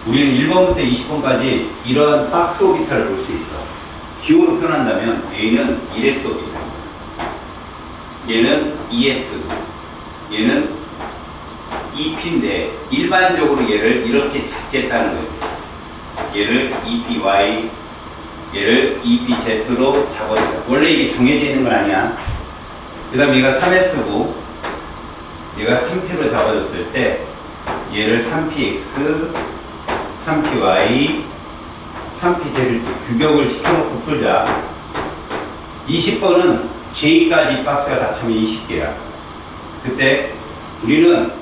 우리는 1번부터 20번까지 이런 박스 오비탈을 볼 수 있어. 기호로 표현한다면 A는 1s 오비탈, 얘는 2s, 얘는 2p인데 일반적으로 얘를 이렇게 잡겠다는 거죠. 얘를 2py, 얘를 2pz로 잡아준다. 원래 이게 정해져 있는 건 아니야. 그 다음에 얘가 3s고 얘가 3p로 잡아줬을 때 얘를 3px, 3py, 3pz를 규격을 시켜놓고 풀자. 20번은 J까지 박스가 다 차면 20개야. 그때 우리는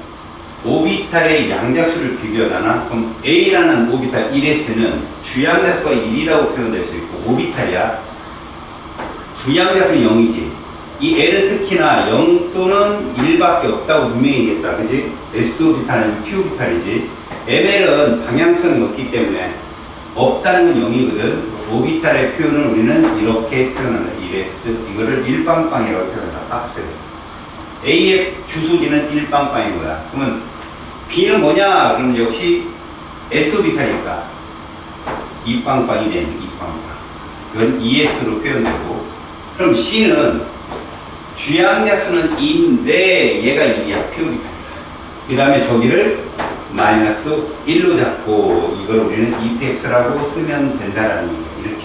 오비탈의 양자수를 비교하잖아. 그럼 A라는 오비탈 1s는 주양자수가 1이라고 표현될 수 있고, 오비탈이야. 부양자수는 0이지. 이 L은 특히나 0 또는 1밖에 없다고 분명히 얘기했다. 그지? S 오비탈은 P 오비탈이지. ML은 방향성이 없기 때문에 없다는 건 0이거든. 오비탈의 표현을 우리는 이렇게 표현한다. 1s. 이거를 1빵빵이라고 표현한다. 박스. A의 주소지는 1빵빵인 거야. 그러면 B는 뭐냐? 그러면 역시 S 오비탈이니까 2빵빵이 되는 2빵빵. 이건 2s로 표현되고. 그럼 C는 주양자수는 2인데 얘가 1이야. P 오비탈이다. 그 다음에 저기를 마이너스 1로 잡고 이걸 우리는 2px라고 쓰면 된다라는 거예요. 이렇게.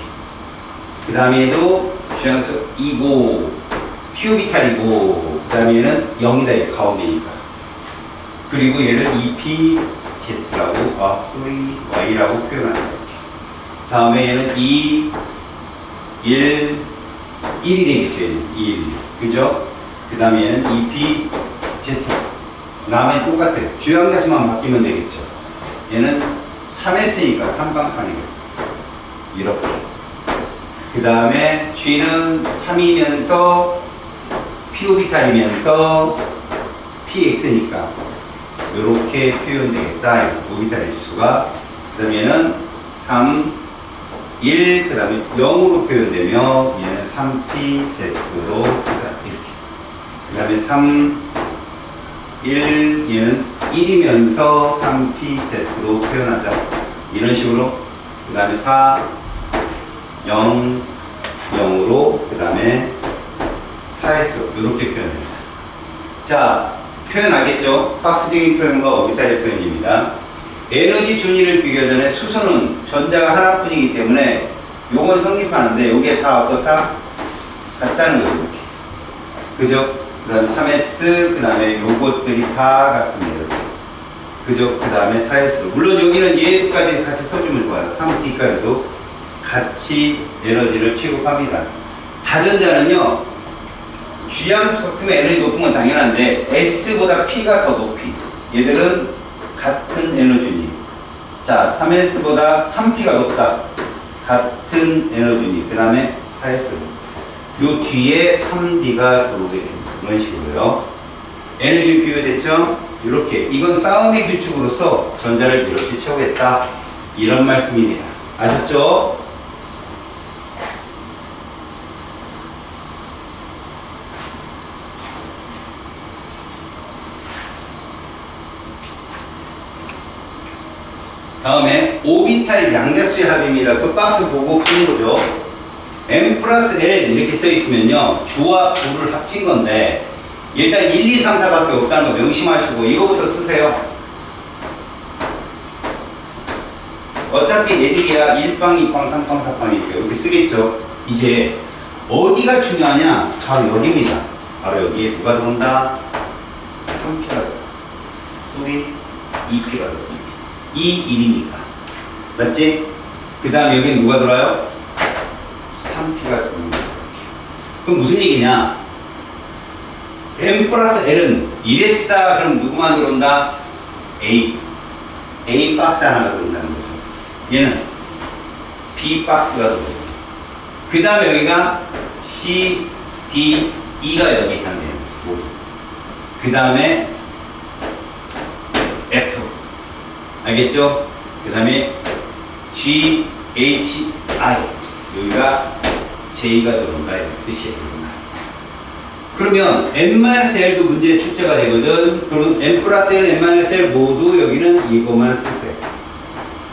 그 다음에도 주양수 2고 P 오비탈이고 그 다음에 얘는 0이다. 얘 가운데니까. 그리고 얘를 2pz라고 y라고 표현한다. 이렇게. 다음에 얘는 2, 1, 1이 되겠죠. 얘는 1. 그죠? 그 다음에 얘는 2pz. 나머지 똑같아요. 주양자수만 바뀌면 되겠죠. 얘는 3s니까 3빵빵이에요. 이렇게. 그 다음에 G는 3이면서 P 오비탈이면서 PX니까 이렇게 표현되겠다. 오비탈의 지수가. 그 다음에 얘는 3, 1, 그 다음에 0으로 표현되며 얘는 3pz로 쓰자. 이렇게. 그 다음에 3, 1, 얘는 1이면서 3pz로 표현하자. 이런 식으로. 그 다음에 4, 0, 0으로, 그 다음에 4s, 이렇게 표현됩니다. 자, 표현 알겠죠? 박스적인 표현과 오비탈의 표현입니다. 에너지 준위를 비교 전에 수소는 전자가 하나뿐이기 때문에 요건 성립하는데, 요게 다 어떻다? 같다는 거죠. 이렇게. 그죠? 그 다음에 3s, 그 다음에 요것들이 다 같습니다. 그죠? 그 다음에 4s. 물론 여기는 얘까지 같이 써주면 좋아요. 3t까지도 같이 에너지를 취급합니다. 다전자는요, 주양수만큼 에너지 높은 건 당연한데, s보다 p가 더 높이. 얘들은 같은 에너지니. 자, 3s보다 3p가 높다. 같은 에너지니. 그 다음에 4s. 요 뒤에 3d가 들어오게 됩니다. 이런 식으로요. 에너지 비교됐죠? 이렇게. 이건 싸움의 규칙으로서 전자를 이렇게 채우겠다. 이런 말씀입니다. 아셨죠? 다음에 오비탈 양자수의 합입니다. 그 박스 보고 푸는 거죠. m 플러스 l 이렇게 써 있으면요, 주와 부를 합친 건데 일단 1, 2, 3, 4밖에 없다는 거 명심하시고 이거부터 쓰세요. 어차피 애들이야 1빵, 2빵, 3빵, 4빵이니까 이렇게 쓰겠죠. 이제 어디가 중요하냐? 바로 여기입니다. 바로 여기에 누가 들어온다? 3p가 들어온다. 소리 2p가 들어온다. 2, 1이니까. 맞지? 그 다음에 여기 누가 들어와요? 3p가 들어옵니다. 그럼 무슨 얘기냐? m 플러스 l은 1s다. 그럼 누구만 들어온다? A. A 박스 하나가 들어온다는 거죠. 얘는 B 박스가 들어옵니다. 그 다음에 여기가 C, D, E가 여기 있다네요. 그 다음에 F. 알겠죠? 그 다음에 G, H, I. 여기가 J가 들어온다. 이런 뜻이에요. 그러면 n-l도 문제의 출제가 되거든. 그러면 n 플러스 l, n-l 모두 여기는 이것만 쓰세요.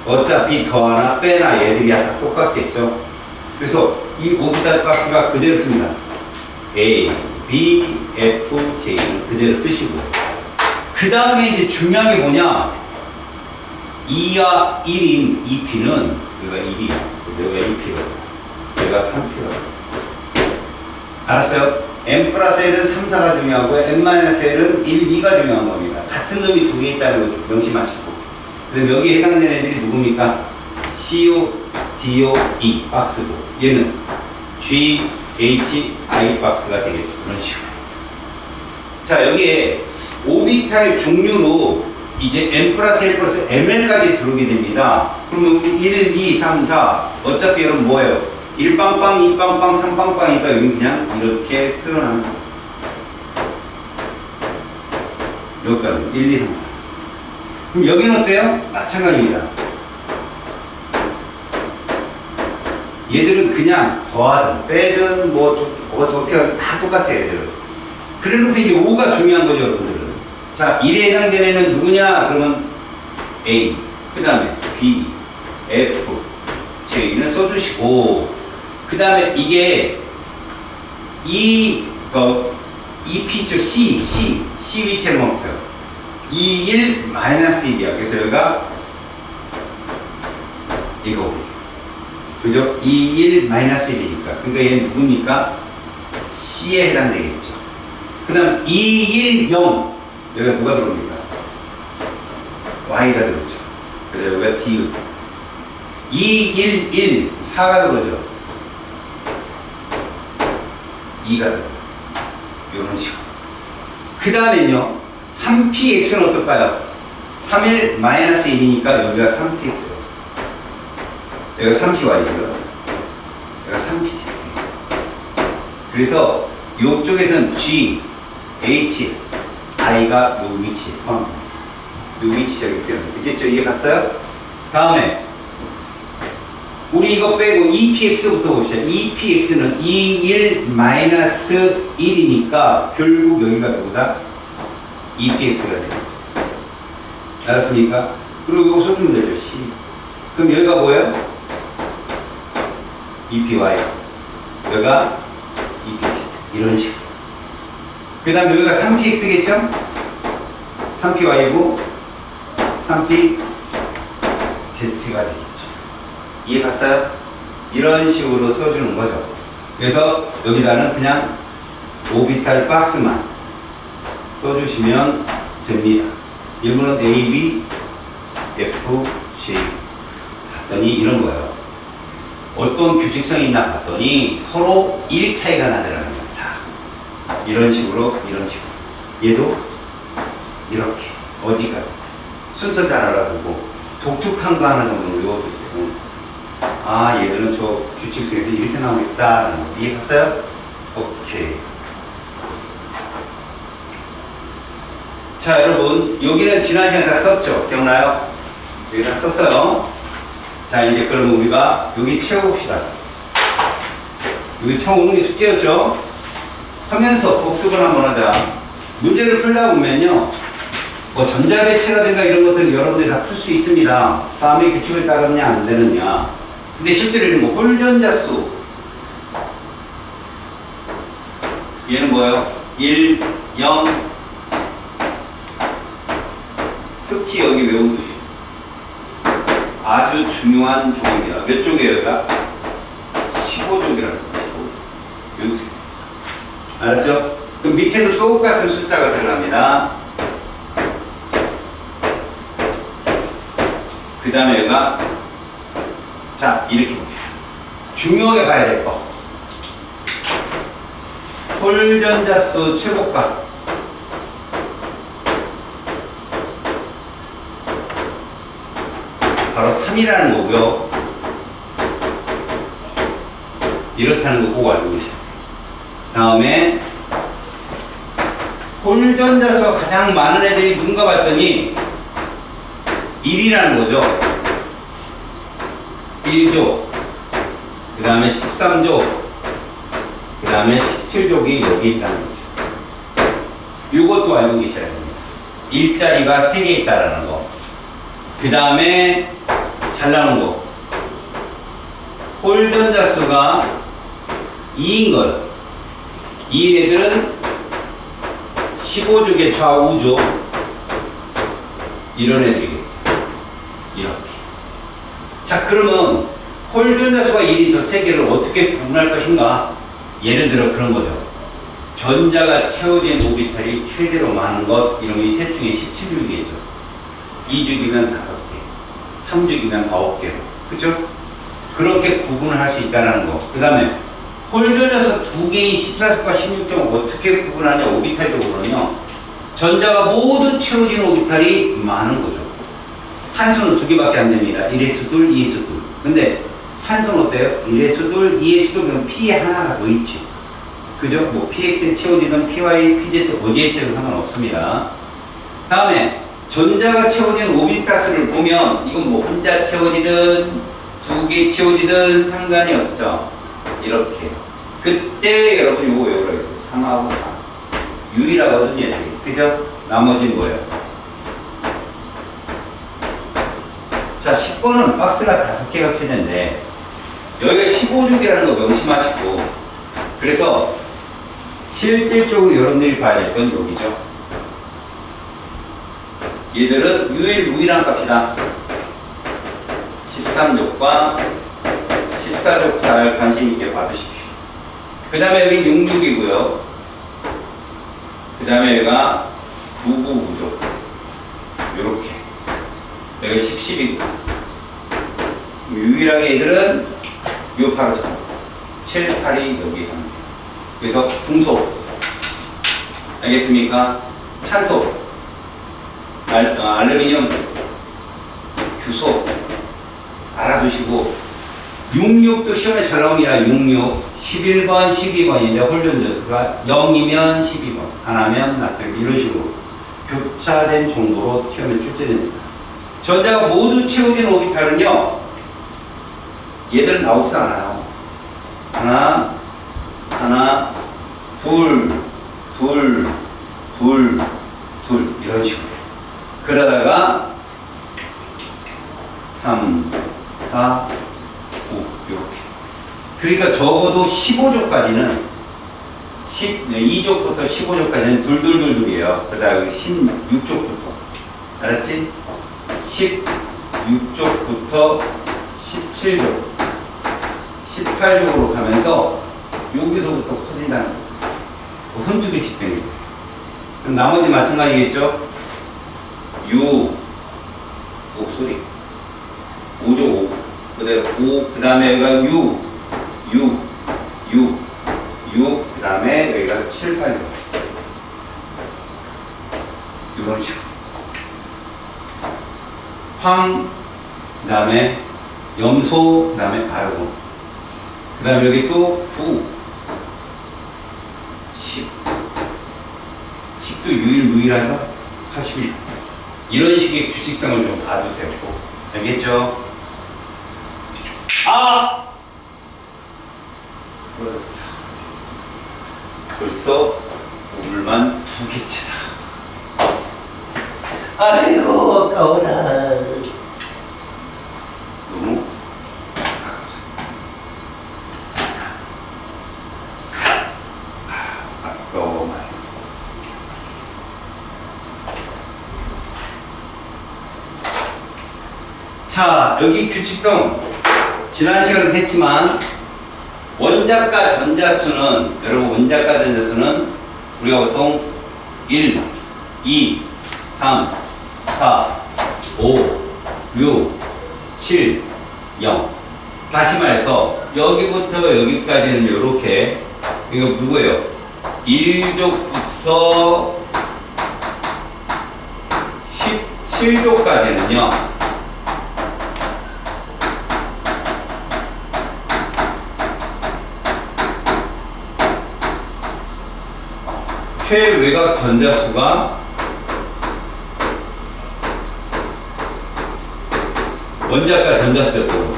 어차피 더하나 빼나 얘들이 다 똑같겠죠. 그래서 이 오비탈 박스가 그대로 씁니다. A, B, F, J는 그대로 쓰시고요. 그 다음에 이제 중요한 게 뭐냐? 2와 1인 2P는 여기가 1이야. 여기가 2P거든. 여기가 3P거든. 알았어요? M 플러스 L은 3, 4가 중요하고 M 마이너스 L은 1, 2가 중요한 겁니다. 같은 놈이 두 개 있다는 거 명심하시고. 그래서 여기에 해당되는 애들이 누굽니까? CO, DO, E 박스고 얘는 G, H, I 박스가 되겠죠. 그런 식으로. 자, 여기에 오비탈 종류로 이제 M 플러스 L 플러스 ML까지 들어오게 됩니다. 그러면 1, 2, 3, 4 어차피 여러분 뭐예요? 1빵빵, 2빵빵, 3빵빵이니까 여기 그냥 이렇게 표현합니다. 여기까지 1, 2, 3, 4. 그럼 여기는 어때요? 마찬가지입니다. 얘들은 그냥 더하든 빼든 뭐 어떻게 하든 다 똑같아요. 얘들은. 그래놓고 이제 5가 중요한 거죠, 여러분들은. 자, 1에 해당되는 애는 누구냐? 그러면 A, 그 다음에 B, F, J는 써주시고, 그 다음에 이게 EP죠. C 위치를 멈춰요. 2, 1, 마이너스 1이야. 그래서 여기가 이거. 그죠? 2, 1, 마이너스 1이니까. 그러니까 얘는 누굽니까? C에 해당되겠죠. 그 다음 2, 1, 0. 여기가 누가 들어옵니까? Y가 들어오죠. 그래서 여기가 D. 2, 1, 1. 4가 들어오죠. 2가 들어오죠. 이런 식으로. 그 다음에는요. 3px는 어떨까요? 3일 마이너스 1이니까 여기가 3px죠. 여기가 3py고요. 여기가 3pz. 그래서 이쪽에서는 G, H, I가 요 위치에 포함합니다. 요 위치적인 표현. 알겠죠? 이해 갔어요? 다음에 우리 이거 빼고 EPX부터 봅시다. EPX는 2, 1, 마이너스 1이니까 결국 여기가 누구다? EPX가 돼요. 알았습니까? 그리고 이거 써주면 되죠. C. 그럼 여기가 뭐예요? EPY. 여기가 EPZ. 이런 식으로. 그 다음에 여기가 3PX겠죠? 3PY고 3PZ가 되겠죠. 이해 갔어요? 이런 식으로 써주는 거죠. 그래서 여기다는 그냥 오비탈 박스만 써주시면 됩니다. 일본은 A, B, F, J 봤더니 이런 거예요. 어떤 규칙성이 있나 봤더니 서로 1 차이가 나더라는 겁니다. 이런 식으로 얘도 이렇게 어디가 순서 잘 알아두고 독특한 거 하나 정도 외워두고 아 얘들은 저 규칙성에서 이렇게 나오겠다 이해 갔어요? 오케이. 자 여러분 여기는 지난 시간에 다 썼죠? 기억나요? 여기 다 썼어요. 자 이제 그럼 우리가 여기 채워봅시다. 여기 처음 오는 게 숙제였죠? 하면서 복습을 한번 하자. 문제를 풀다 보면요 뭐 전자배치라든가 이런 것들은 여러분들이 다 풀 수 있습니다. 싸움의 규칙을 따르느냐 안 되느냐. 근데 실제로 뭐 홀전자수 얘는 뭐예요? 1, 0 특히 여기 외우듯이 아주 중요한 종입니다. 몇 쪽이에요? 여기가? 15쪽이라는 거죠. 여기서 알았죠? 그럼 밑에도 똑같은 숫자가 들어갑니다. 그 다음에 여기가 자 이렇게 봅시다. 중요하게 봐야 될 거. 홀전자수 최고값 바로 3이라는 거고요. 이렇다는 거 꼭 알고 계셔요. 다음에 홀전자수가 가장 많은 애들이 누군가 봤더니 1이라는 거죠. 1조, 그 다음에 13조, 그 다음에 17족이 여기 있다는 거죠. 이것도 알고 계셔야 됩니다. 일자리가 3개 있다는 거. 그 다음에 잘 나오는 거. 홀 전자수가 2인 걸. 2인 애들은 15족의 좌우죠. 이런 애들이겠죠. 이렇게. 자, 그러면 홀 전자수가 1인 저 세 개를 어떻게 구분할 것인가? 예를 들어 그런 거죠. 전자가 채워진 오비탈이 최대로 많은 것, 이런 게 셋 중에 17주기겠죠. 2주기면 5개, 3주기면 9개로. 그죠? 그렇게 구분을 할 수 있다는 거. 그 다음에 홀 전자수 2개의 14속과 16종을 어떻게 구분하냐, 오비탈적으로는요. 전자가 모두 채워진 오비탈이 많은 거죠. 탄소는 2개밖에 안 됩니다. 1s2, 2s2. 근데 산소는 어때요? 1s2, 2s2, 그럼 P 하나가 더 있지. 그죠? 뭐 PX에 채워지든 PY, PZ 어디에 채워도 상관없습니다. 다음에 전자가 채워진 오비탈 수를 보면 이건 뭐 혼자 채워지든 2개 채워지든 상관이 없죠. 이렇게. 그때 여러분 요거 외우라고 했어요. 3하고 4. 유일하거든요. 그죠? 나머지는 뭐예요? 자, 10번은 박스가 5개가 켜졌는데 여기가 15주기라는 거 명심하시고, 그래서 실질적으로 여러분들이 봐야 될 건 여기죠. 얘들은 유일무이한 값이다. 13족과 14족 잘 관심 있게 봐두십시오. 그 다음에 여기 66이고요. 그 다음에 여기가 999족. 요렇게. 여기 10, 10이고. 유일하게 얘들은 요 8호 7, 8이 여기 합니다. 그래서 중소. 알겠습니까? 탄소. 알루미늄. 규소. 알아두시고. 66도 시험에 잘 나옵니다. 66. 11번, 12번인데 홀전자수가 0이면 12번, 하나면 나트륨, 이런 식으로 교차된 정도로 시험에 출제됩니다. 전자가 모두 채워진 오비탈은요, 얘들은 나오지도 않아요. 하나, 하나, 둘, 둘, 둘, 둘, 이런 식으로. 그러다가 3, 4, 5, 이렇게. 그러니까 적어도 15조까지는 2조부터 15조까지는 둘둘둘둘이에요. 그러다가 16조부터, 알았지? 16조부터 17조, 18조로 가면서 여기서부터 커진다는 거죠. 흠집이 집행이 돼요. 그럼 나머지 마찬가지겠죠? 6, 목소리 5조 5, 그대로 5, 그 다음에 여기가 6, 6, 6, 6, 그 다음에 여기가 7, 8, 6. 이런 식으로. 황, 그 다음에 염소, 그 다음에 아르곤. 그 다음에 여기 또 9, 10. 10도 유일무이하죠? 80. 이런 식의 규칙성을 좀 봐주세요. 알겠죠? 아! 벌써 오물만 2개째다. 아이고 아까워라. 너무 아까워. 자, 여기 규칙성 지난 시간에 했지만, 원자과 전자수는, 여러분 원자과 전자수는 우리가 보통 1, 2, 3, 4, 5, 6, 7, 0. 다시 말해서 여기부터 여기까지는 이렇게, 이거 누구예요? 1족부터 17족까지는요 최외곽 전자수가 원자과 전자수였다고.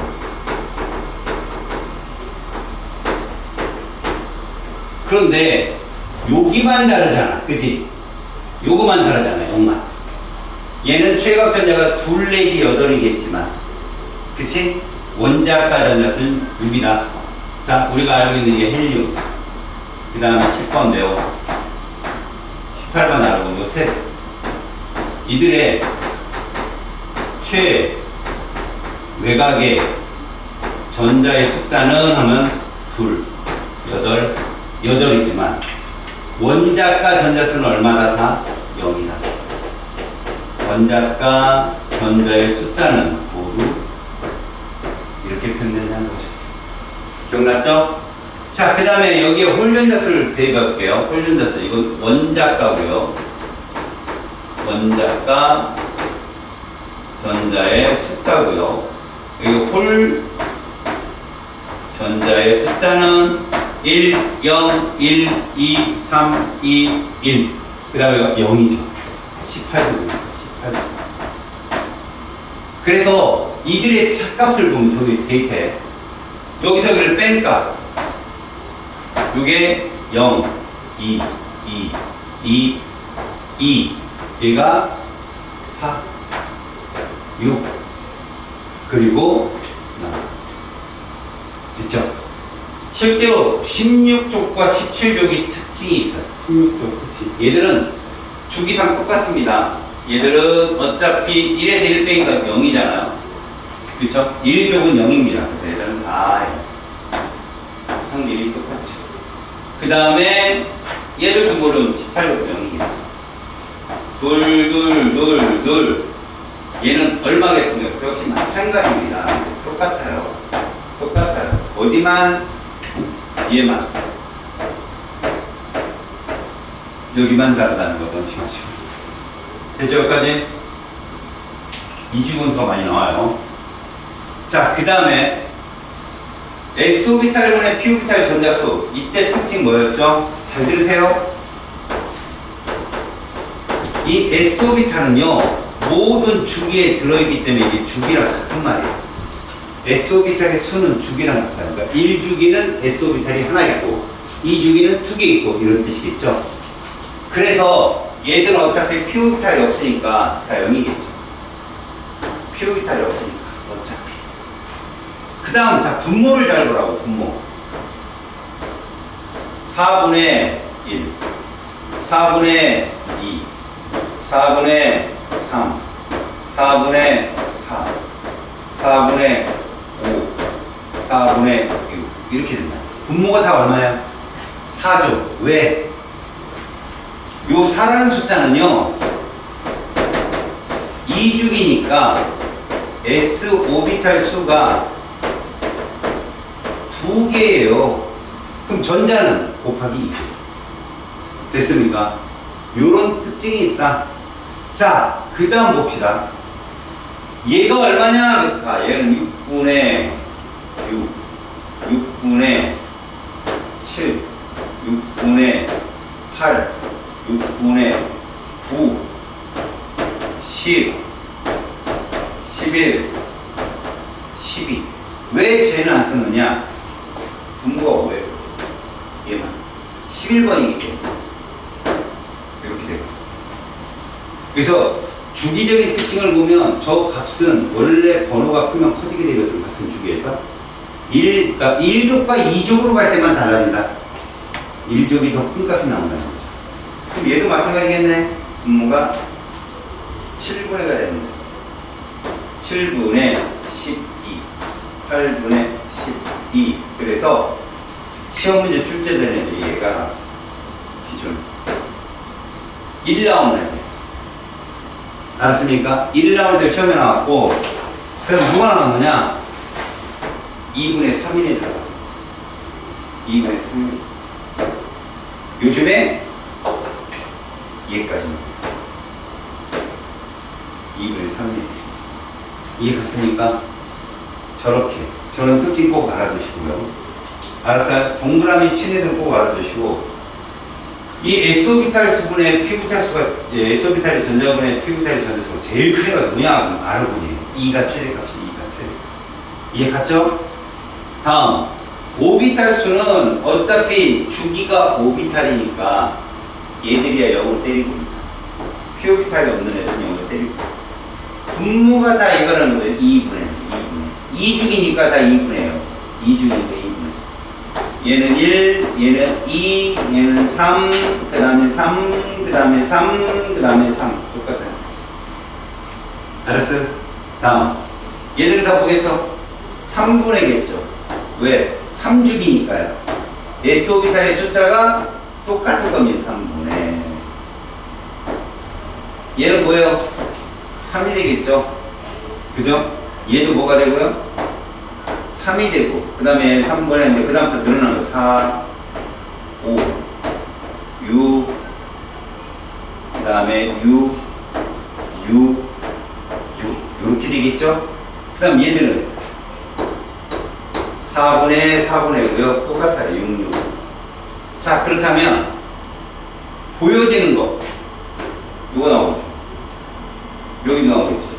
그런데 여기만 다르잖아, 그지? 요거만 다르잖아, 요만. 얘는 최외곽 전자가 2 내지 8이겠지만 그치? 원자가 전자수는 6이다. 자, 우리가 알고 있는 게 헬륨. 그 다음에 10번 네온. 18번 알고 요 셋. 이들의 최외곽의 전자의 숫자는 하면 둘, 여덟이지만 원자과 전자수는 얼마다? 다 0이다. 원자과 전자의 숫자는 모두 이렇게 표현된다는 거죠. 기억났죠? 자, 그 다음에 여기에 홀전자수를 대입해 볼게요. 홀전자수. 이건 원자과고요. 원자과 전자의 숫자고요. 여기 홀 전자의 숫자는 1, 0, 1, 2, 3, 2, 1. 그 다음에 0이죠. 18도. 그래서 이들의 차값을 보면 저기 데이터에 여기서 그를 빼니까 요게 0, 2, 2, 2, 2 얘가 4, 6 그리고 됐죠? 실제로 16족과 17족이 특징이 있어요. 16족 특징. 얘들은 주기상 똑같습니다. 얘들은 어차피 1에서 1 빼니까 0이잖아요. 그쵸? 1족은 0입니다. 그래서 얘들은 다 성질이 똑같죠. 그 다음에 얘들 두골은 18족 0이겠죠. 둘. 얘는 얼마겠습니까? 역시 마찬가지입니다. 똑같아요. 어디만? 얘만. 여기만 다르다는 거 명심하시고. 됐죠? 여기까지? 이 주문 더 많이 나와요. 자, 그 다음에 S오비탈분의 P오비탈 전자수. 이때 특징 뭐였죠? 잘 들으세요. 이 S오비탈은요, 모든 주기에 들어있기 때문에 이게 주기랑 같은 말이에요. S오비탈의 수는 주기랑 같아요. 그러니까 1주기는 S오비탈이 하나 있고 2주기는 2개 있고 이런 뜻이겠죠. 그래서 얘들은 어차피 P오비탈이 없으니까 다 0이겠죠. P오비탈이 없으니까 어차피. 그 다음 자 분모를 잘 보라고. 분모 4분의 1 4분의 2 4분의 3 4분의 4 4분의 5 4분의 6 이렇게 된다. 분모가 다 얼마야? 4죠. 왜? 요 4라는 숫자는요 2주기니까 S오비탈 수가 2개예요. 그럼 전자는 곱하기 2죠. 됐습니까? 요런 특징이 있다. 자, 그 다음 봅시다. 얘가 얼마냐? 아, 얘는 6분의 6, 6분의 7, 6분의 8, 6분의 9, 10, 11, 12. 왜 쟤는 안 쓰느냐? 분모가 뭐예요? 얘만 11번이기 때문에 이렇게 되고. 그래서 주기적인 특징을 보면 저 값은 원래 번호가 크면 커지게 되거든. 같은 주기에서 1, 그러니까 1족과 2족으로 갈 때만 달라진다. 1족이 더 큰 값이 나온다는 거죠. 그럼 얘도 마찬가지겠네. 분모가 7분의 가 됩니다. 7분의 12, 8분의 12. 그래서 시험 문제 출제되는 얘가 기준 1 나오는 애들. 알았습니까? 1 나오는 애들 시험에 나왔고, 그래서 누가 나왔느냐? 2분의 3인이 들어갔어. 2분의 3인. 요즘에 얘까지입니다. 2분의 3인. 이해 갔습니까? 저렇게. 저는 특징 꼭 알아두시고요. 알았어요? 동그라미 친애들 꼭 알아두시고, 이 S오비탈 수분의 P오비탈 수가, S오비탈의 전자분의 P오비탈의 전자수가 제일 큰 애가 누구냐? 알아보니 2가 최대값이 2가 최대. 이해 갔죠? 다음, 오비탈 수는 어차피 주기가 오비탈이니까 얘들이야 0을 때리고 있다. P오비탈이 없는 애들은 0을 때리고 있다. 분모가 다 이거라는 거예요. 2분의 2주기니까 다 2분해요. 2주기니까 2분해. 얘는 1, 얘는 2, 얘는 3, 그 다음에 3, 그 다음에 3, 그 다음에 3. 똑같아요. 알았어요? 다음. 얘들은 다 보겠어? 3분해겠죠. 왜? 3주기니까요. S오비탈의 숫자가 똑같을 겁니다. 3분의. 얘는 뭐예요? 3이 되겠죠. 그죠? 얘도 뭐가 되고요? 3이 되고, 그 다음에 3분의 했는데, 그 다음부터 늘어나는 거 4, 5, 6, 그 다음에 6, 6, 6. 이렇게 되겠죠? 그 다음 얘들은 4분의 4분의고요. 똑같아요. 6, 6. 자, 그렇다면 보여지는 거 이거 나오죠. 여기 나오겠죠.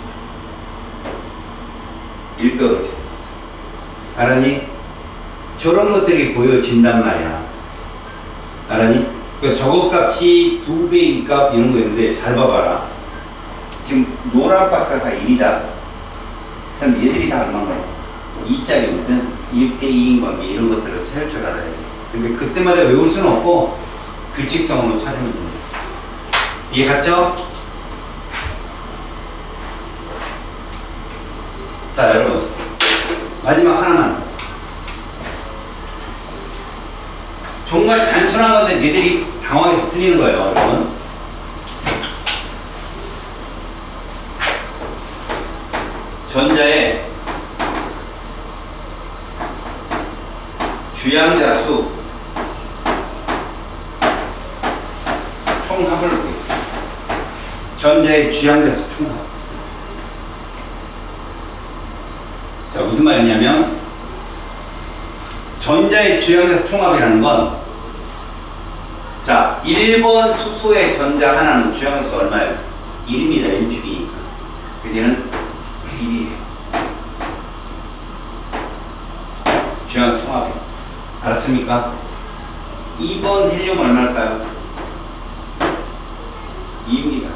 1 떨어져. 알았니? 저런 것들이 보여진단 말이야. 알았니? 그러니까 저거 값이 2배인 값 이런 거 있는데 잘 봐봐라. 지금 노란 박스가 다 1이다. 참 얘들이 다 얼마인가요? 2짜리거든. 1대 2인 관계 이런 것들을 찾을 줄 알아야 돼. 근데 그때마다 외울 수는 없고 규칙성으로 찾으면 됩니다. 이해 갔죠? 자, 여러분. 마지막 하나만. 정말 단순한 건데 니들이 당황해서 틀리는 거예요, 여러분. 전자의 주양자 수 총합을 보겠습니다. 전자의 주양자 수 총합. 자, 무슨 말이냐면 전자의 주양자 수 총합이라는 건 자, 1번 수소의 전자 하나는 주양자 수 얼마예요? 1입니다. 1주기니까. 그래서 얘는 1이에요. 주양자 수 총합이에요. 알았습니까? 2번 헬륨 얼마일까요? 2입니다.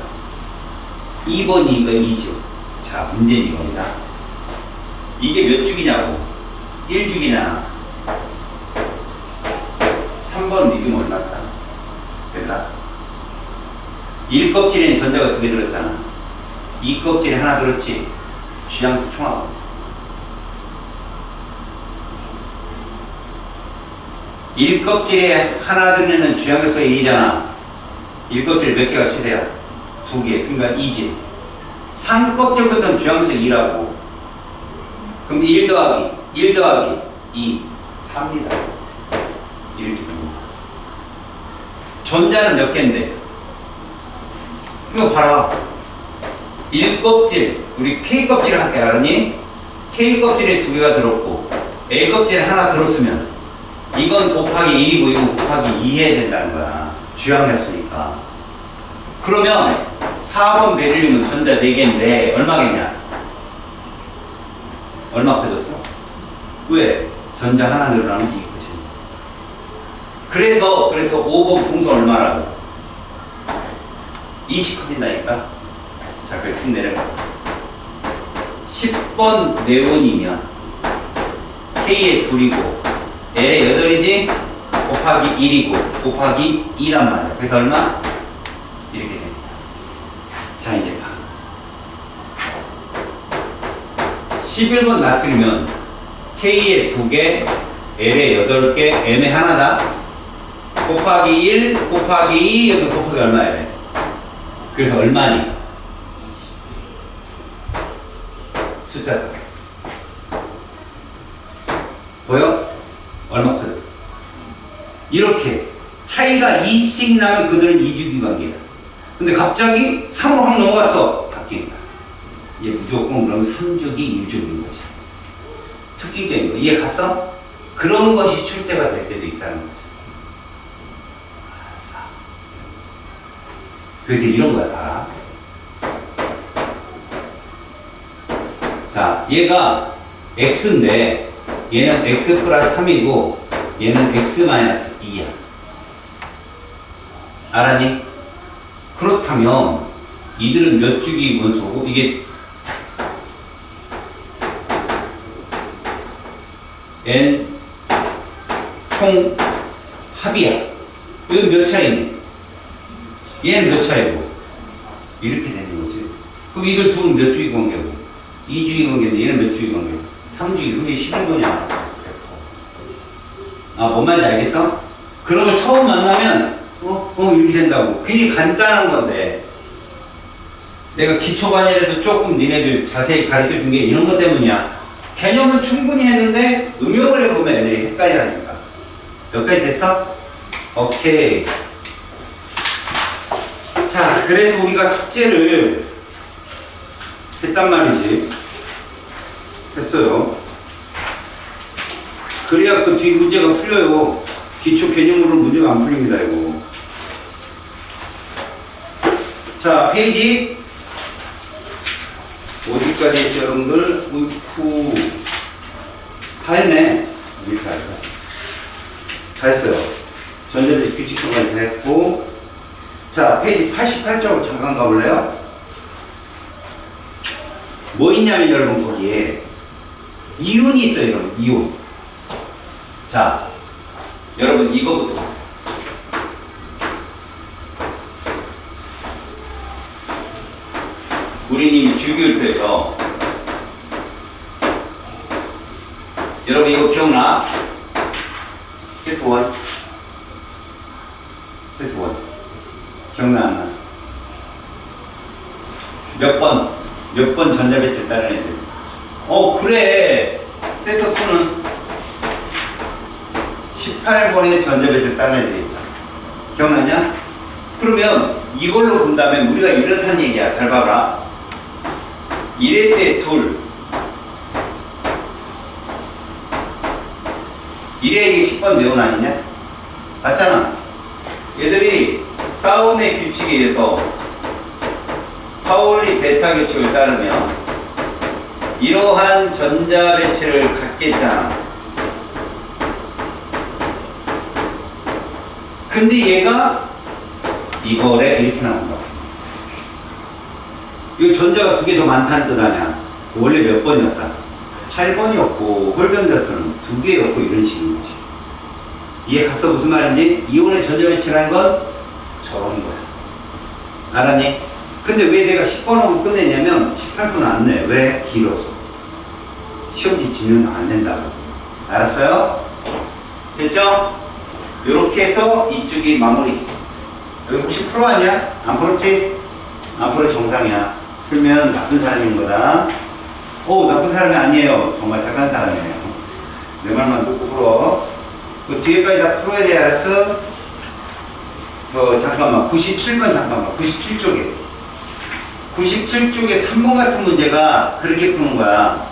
2번이니까 2죠. 자, 문제는 이겁니다. 이게 몇 주기냐고? 1주기냐? 3번 리듬 얼마일까? 됐나? 1껍질에는 전자가 2개 들었잖아. 2껍질에 하나 들었지? 주양수 총합. 1껍질에 하나 들면 주양수가 1이잖아. 1껍질에 몇 개가 최대야? 2개. 그러니까 2지. 3껍질부터는 주양수가 2라고. 그럼 1 더하기 2, 3이다. 이렇게 됩니다. 전자는 몇 개인데? 이거 봐라. 1껍질, 우리 K껍질을 할게 알았니? K껍질에 2개가 들었고 A껍질에 하나 들었으면 이건 곱하기 1이고 이건 곱하기 2 해야 된다는 거야. 주양자수니까. 그러면 4번 베릴륨은 전자 4개인데 얼마겠냐? 얼마 커졌어? 왜? 전자 하나 늘어나면 2 커져. 그래서 5번 풍선 얼마라고? 20 커진다니까? 자, 그래 쭉 내려가. 10번 네온이면 K에 2이고 L에 8이지? 곱하기 1이고 곱하기 2란 말이야. 그래서 얼마? 이렇게 됩니다. 자, 이제 봐. 11번 나트륨은 K에 2개, L에 8개, M에 하나다. 곱하기 1, 곱하기 2, 여기 곱하기 얼마야? 그래서 얼마니? 숫자다. 보여? 얼마 커졌어? 이렇게 차이가 2씩 나면 그들은 2주기 관계야. 근데 갑자기 3으로 확 넘어갔어. 바뀌는 거야. 얘 무조건 그럼 3주기, 1주기인 거지. 특징적인 거. 이해 갔어? 그런 것이 출제가 될 때도 있다는 거지. 알았어. 그래서 이런 거야, 다. 자, 얘가 x인데 얘는 x 플러스 3이고 얘는 x 마이너스 2야. 알았니? 그렇다면 이들은 몇 주기 원소고 이게 N 총 합이야. 이건 몇 차이니? 얘는 몇 차이고? 이렇게 되는 거지. 그럼 이들 둘은 몇 주기 관계고? 2주기 관계인데 얘는 몇 주기 관계고? 3주기. 그게 11도냐? 아, 뭔 말인지 알겠어? 그런 걸 처음 만나면 이렇게 된다고. 굉장히 간단한 건데 내가 기초반이라도 조금 니네들 자세히 가르쳐 준 게 이런 것 때문이야. 개념은 충분히 했는데 응용을 해보면 애들이 헷갈려하니까. 여기까지 됐어? 오케이. 자, 그래서 우리가 숙제를 했단 말이지. 했어요. 그래야 그 뒤 문제가 풀려요. 기초 개념으로 문제가 안 풀립니다, 이거. 자, 페이지 어디까지 했죠, 여러분들? 우후. 다 했네. 이렇게 할까? 다 했어요. 전자배치 규칙성까지 다 했고. 자, 페이지 88쪽으로 잠깐 가볼래요? 뭐 있냐면 여러분, 거기에 이온이 있어요, 여러분. 이온. 자, 여러분 이거부터. 우리님이 주교일표에서 여러분 이거 기억나? 세트 1 세트 1 기억나 안 나? 몇 번 전자배치를 따른 애들. 그래. 세트 2는 18번의 전자배치를 따른 애들이 있잖아. 기억나냐? 그러면 이걸로 본다면 우리가 이렇다는 얘기야. 잘 봐라. 1S의 둘. 1에 이게 10번 네온 아니냐? 맞잖아. 얘들이 싸움의 규칙에 의해서 파울리 베타 규칙을 따르면 이러한 전자배치를 갖겠잖아. 근데 얘가 이거래 이렇게 나온다. 이거 전자가 두 개 더 많다는 뜻 아니야? 원래 몇 번이었다? 8번이었고 홀변자수는 두 개였고 이런 식인 거지. 이해 갔어? 무슨 말인지? 이온의 전자배치라는 건 저런 거야. 알았니? 근데 왜 내가 10번하고 끝냈냐면 18분 안 내. 왜? 길어서. 시험지 지면 안 된다고. 알았어요? 됐죠? 요렇게 해서 이쪽이 마무리. 여기 혹시 풀어왔냐? 안 풀었지? 안 풀어 정상이야. 풀면 나쁜 사람인 거다. 나쁜 사람이 아니에요. 정말 착한 사람이에요. 내 말만 듣고 풀어. 그 뒤에까지 다 풀어야 돼. 알았어? 잠깐만. 97번 잠깐만. 97쪽에. 97쪽에 3번 같은 문제가 그렇게 푸는 거야.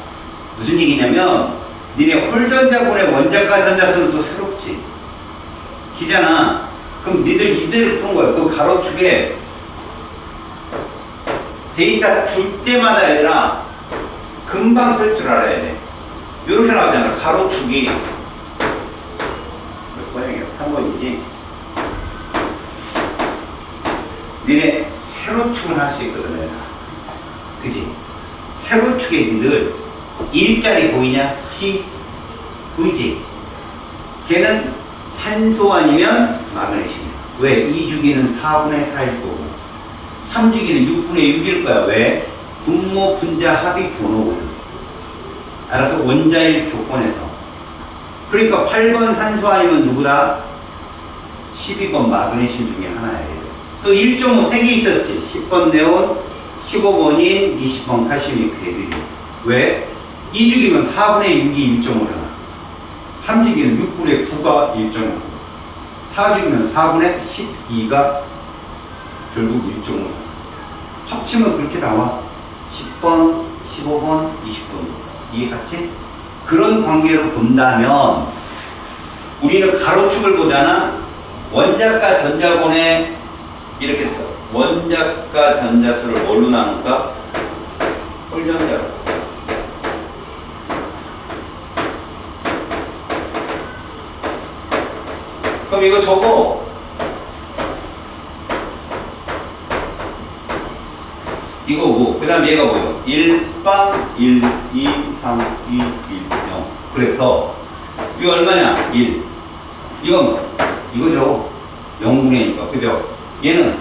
무슨 얘기냐면 니네 홀전자분의 원자과 전자수는 또 새롭지. 기잖아. 그럼 니들 이대로 푸는 거야. 그 가로축에 데이터 줄 때마다 얘들아 금방 쓸 줄 알아야 돼. 이렇게 나오잖아. 가로축이 몇 번이야? 3번이지. 니네 세로축을 할 수 있거든. 얘들아. 그지? 세로축에 니들 일자리 보이냐? C 보이지? 걔는 산소 아니면 마그네슘. 왜? 2주기는 4분의 4일 거고 3주기는 6분의 6일 거야. 왜? 분모 분자 합이 번호거든. 알아서 원자일 조건에서. 그러니까 8번 산소 아니면 누구다? 12번 마그네슘 중에 하나예요. 또 1.5 3개 있었지. 10번 네온, 15번인 20번 칼슘이 그 애들이. 왜? 2주기면 4분의 6이 1.5잖아. 3주기는 6분의 9가 1.5. 4주기면 4분의 12가 결국 1.5. 합치면 그렇게 나와. 10번, 15번, 20번. 이해 갔지? 그런 관계로 본다면 우리는 가로축을 보잖아. 원자과 전자본에 이렇게 써. 원자과 전자수를 뭘로 나눌까? 홀전자로. 그럼 이거 적어. 이거고, 그 다음에 얘가 뭐예요? 1빵 1, 2, 3, 2, 1, 0. 그래서 이거 얼마냐? 1. 이건 이거죠. 0분의 2가. 그죠? 얘는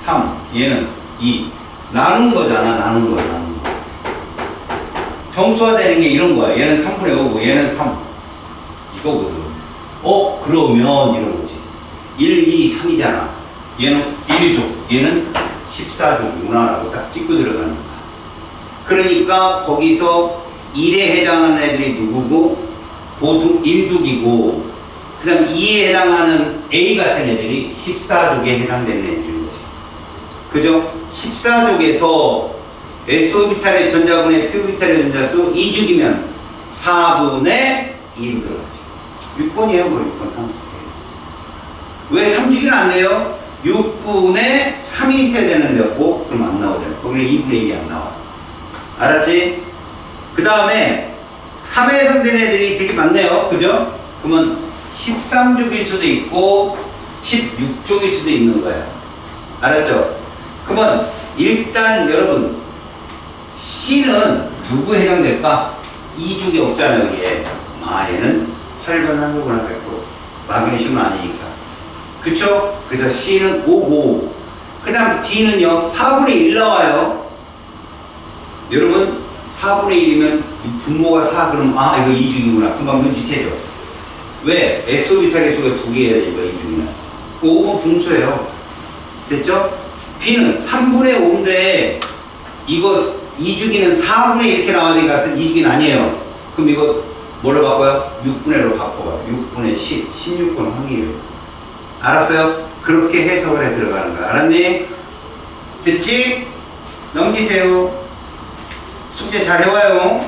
3, 얘는 2. 나눈 거잖아. 나눈 거. 정수화 되는 게 이런 거야. 얘는 3분의 5고 얘는 3. 이거거든. 그러면 이런 거지. 1, 2, 3이잖아. 얘는 1족, 얘는 14족이구나 라고 딱 찍고 들어가는 거야. 그러니까 거기서 1에 해당하는 애들이 누구고, 보통 1족이고, 그 다음 2에 해당하는 A 같은 애들이 14족에 해당되는 애들인 거지. 그죠? 14족에서 S오비탈의 전자분의 P오비탈의 전자수 2죽이면 4분의 2로 들어가죠. 6번이에요, 그럼 6번 3. 왜 3죽이는 안 돼요? 6분의 3이 있어야 되는데, 그럼 안 나오잖아요. 거기는 2분의 1이 안 나와. 알았지? 그 다음에 3에 해당되는 애들이 되게 많네요. 그죠? 그러면 13족일 수도 있고, 16족일 수도 있는 거예요. 알았죠? 그러면 일단 여러분, C는 누구 해당될까? 2족이 없잖아요, 여기에. 얘는 8번 한국을 하겠고, 마그네슘은 아니니까. 그쵸? 그래서 C는 5고, 그 다음 D는요, 4분의 1 나와요. 여러분, 4분의 1이면 분모가 4, 그럼, 이거 2죽이구나. 금방 눈치채죠? 왜? S오비탈의 수가 2개여야 돼, 이거 2죽이면. 5번 분수예요. 됐죠? B는 3분의 5인데, 이거 2주기는 4분의 이렇게 나와야 되니까 2주기는 아니에요. 그럼 이거 뭐로 바꿔요? 6분의 1로 바꿔요. 6분의 10, 16분 확률이에요. 알았어요? 그렇게 해석을 해 들어가는 거야. 알았니? 됐지? 넘기세요. 숙제 잘 해와요.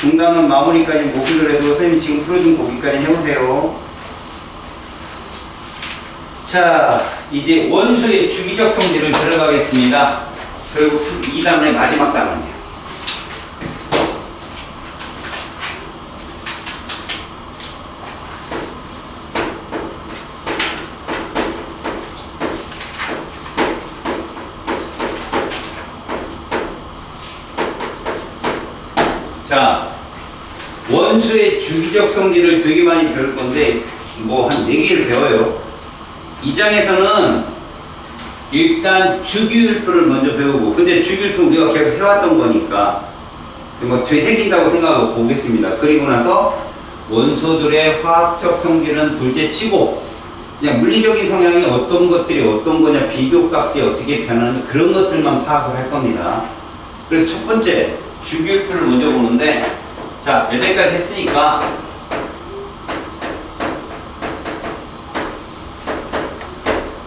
중단은 마무리까지 못 풀더라도 선생님이 지금 풀어준 거기까지 해보세요. 자, 이제 원소의 주기적 성질을 들어가겠습니다. 결국 2단원의 마지막 단원이에요. 자, 원소의 주기적 성질을 되게 많이 배울 건데, 뭐 한 4개를 배워요. 이 장에서는 일단 주기율표를 먼저 배우고, 근데 주기율표 우리가 계속 해왔던 거니까 뭐 되새긴다고 생각하고 보겠습니다. 그리고 나서 원소들의 화학적 성질은 둘째 치고, 그냥 물리적인 성향이 어떤 것들이 어떤 거냐, 비교값이 어떻게 변하는 그런 것들만 파악을 할 겁니다. 그래서 첫 번째 주기율표를 먼저 보는데, 자, 여기까지 했으니까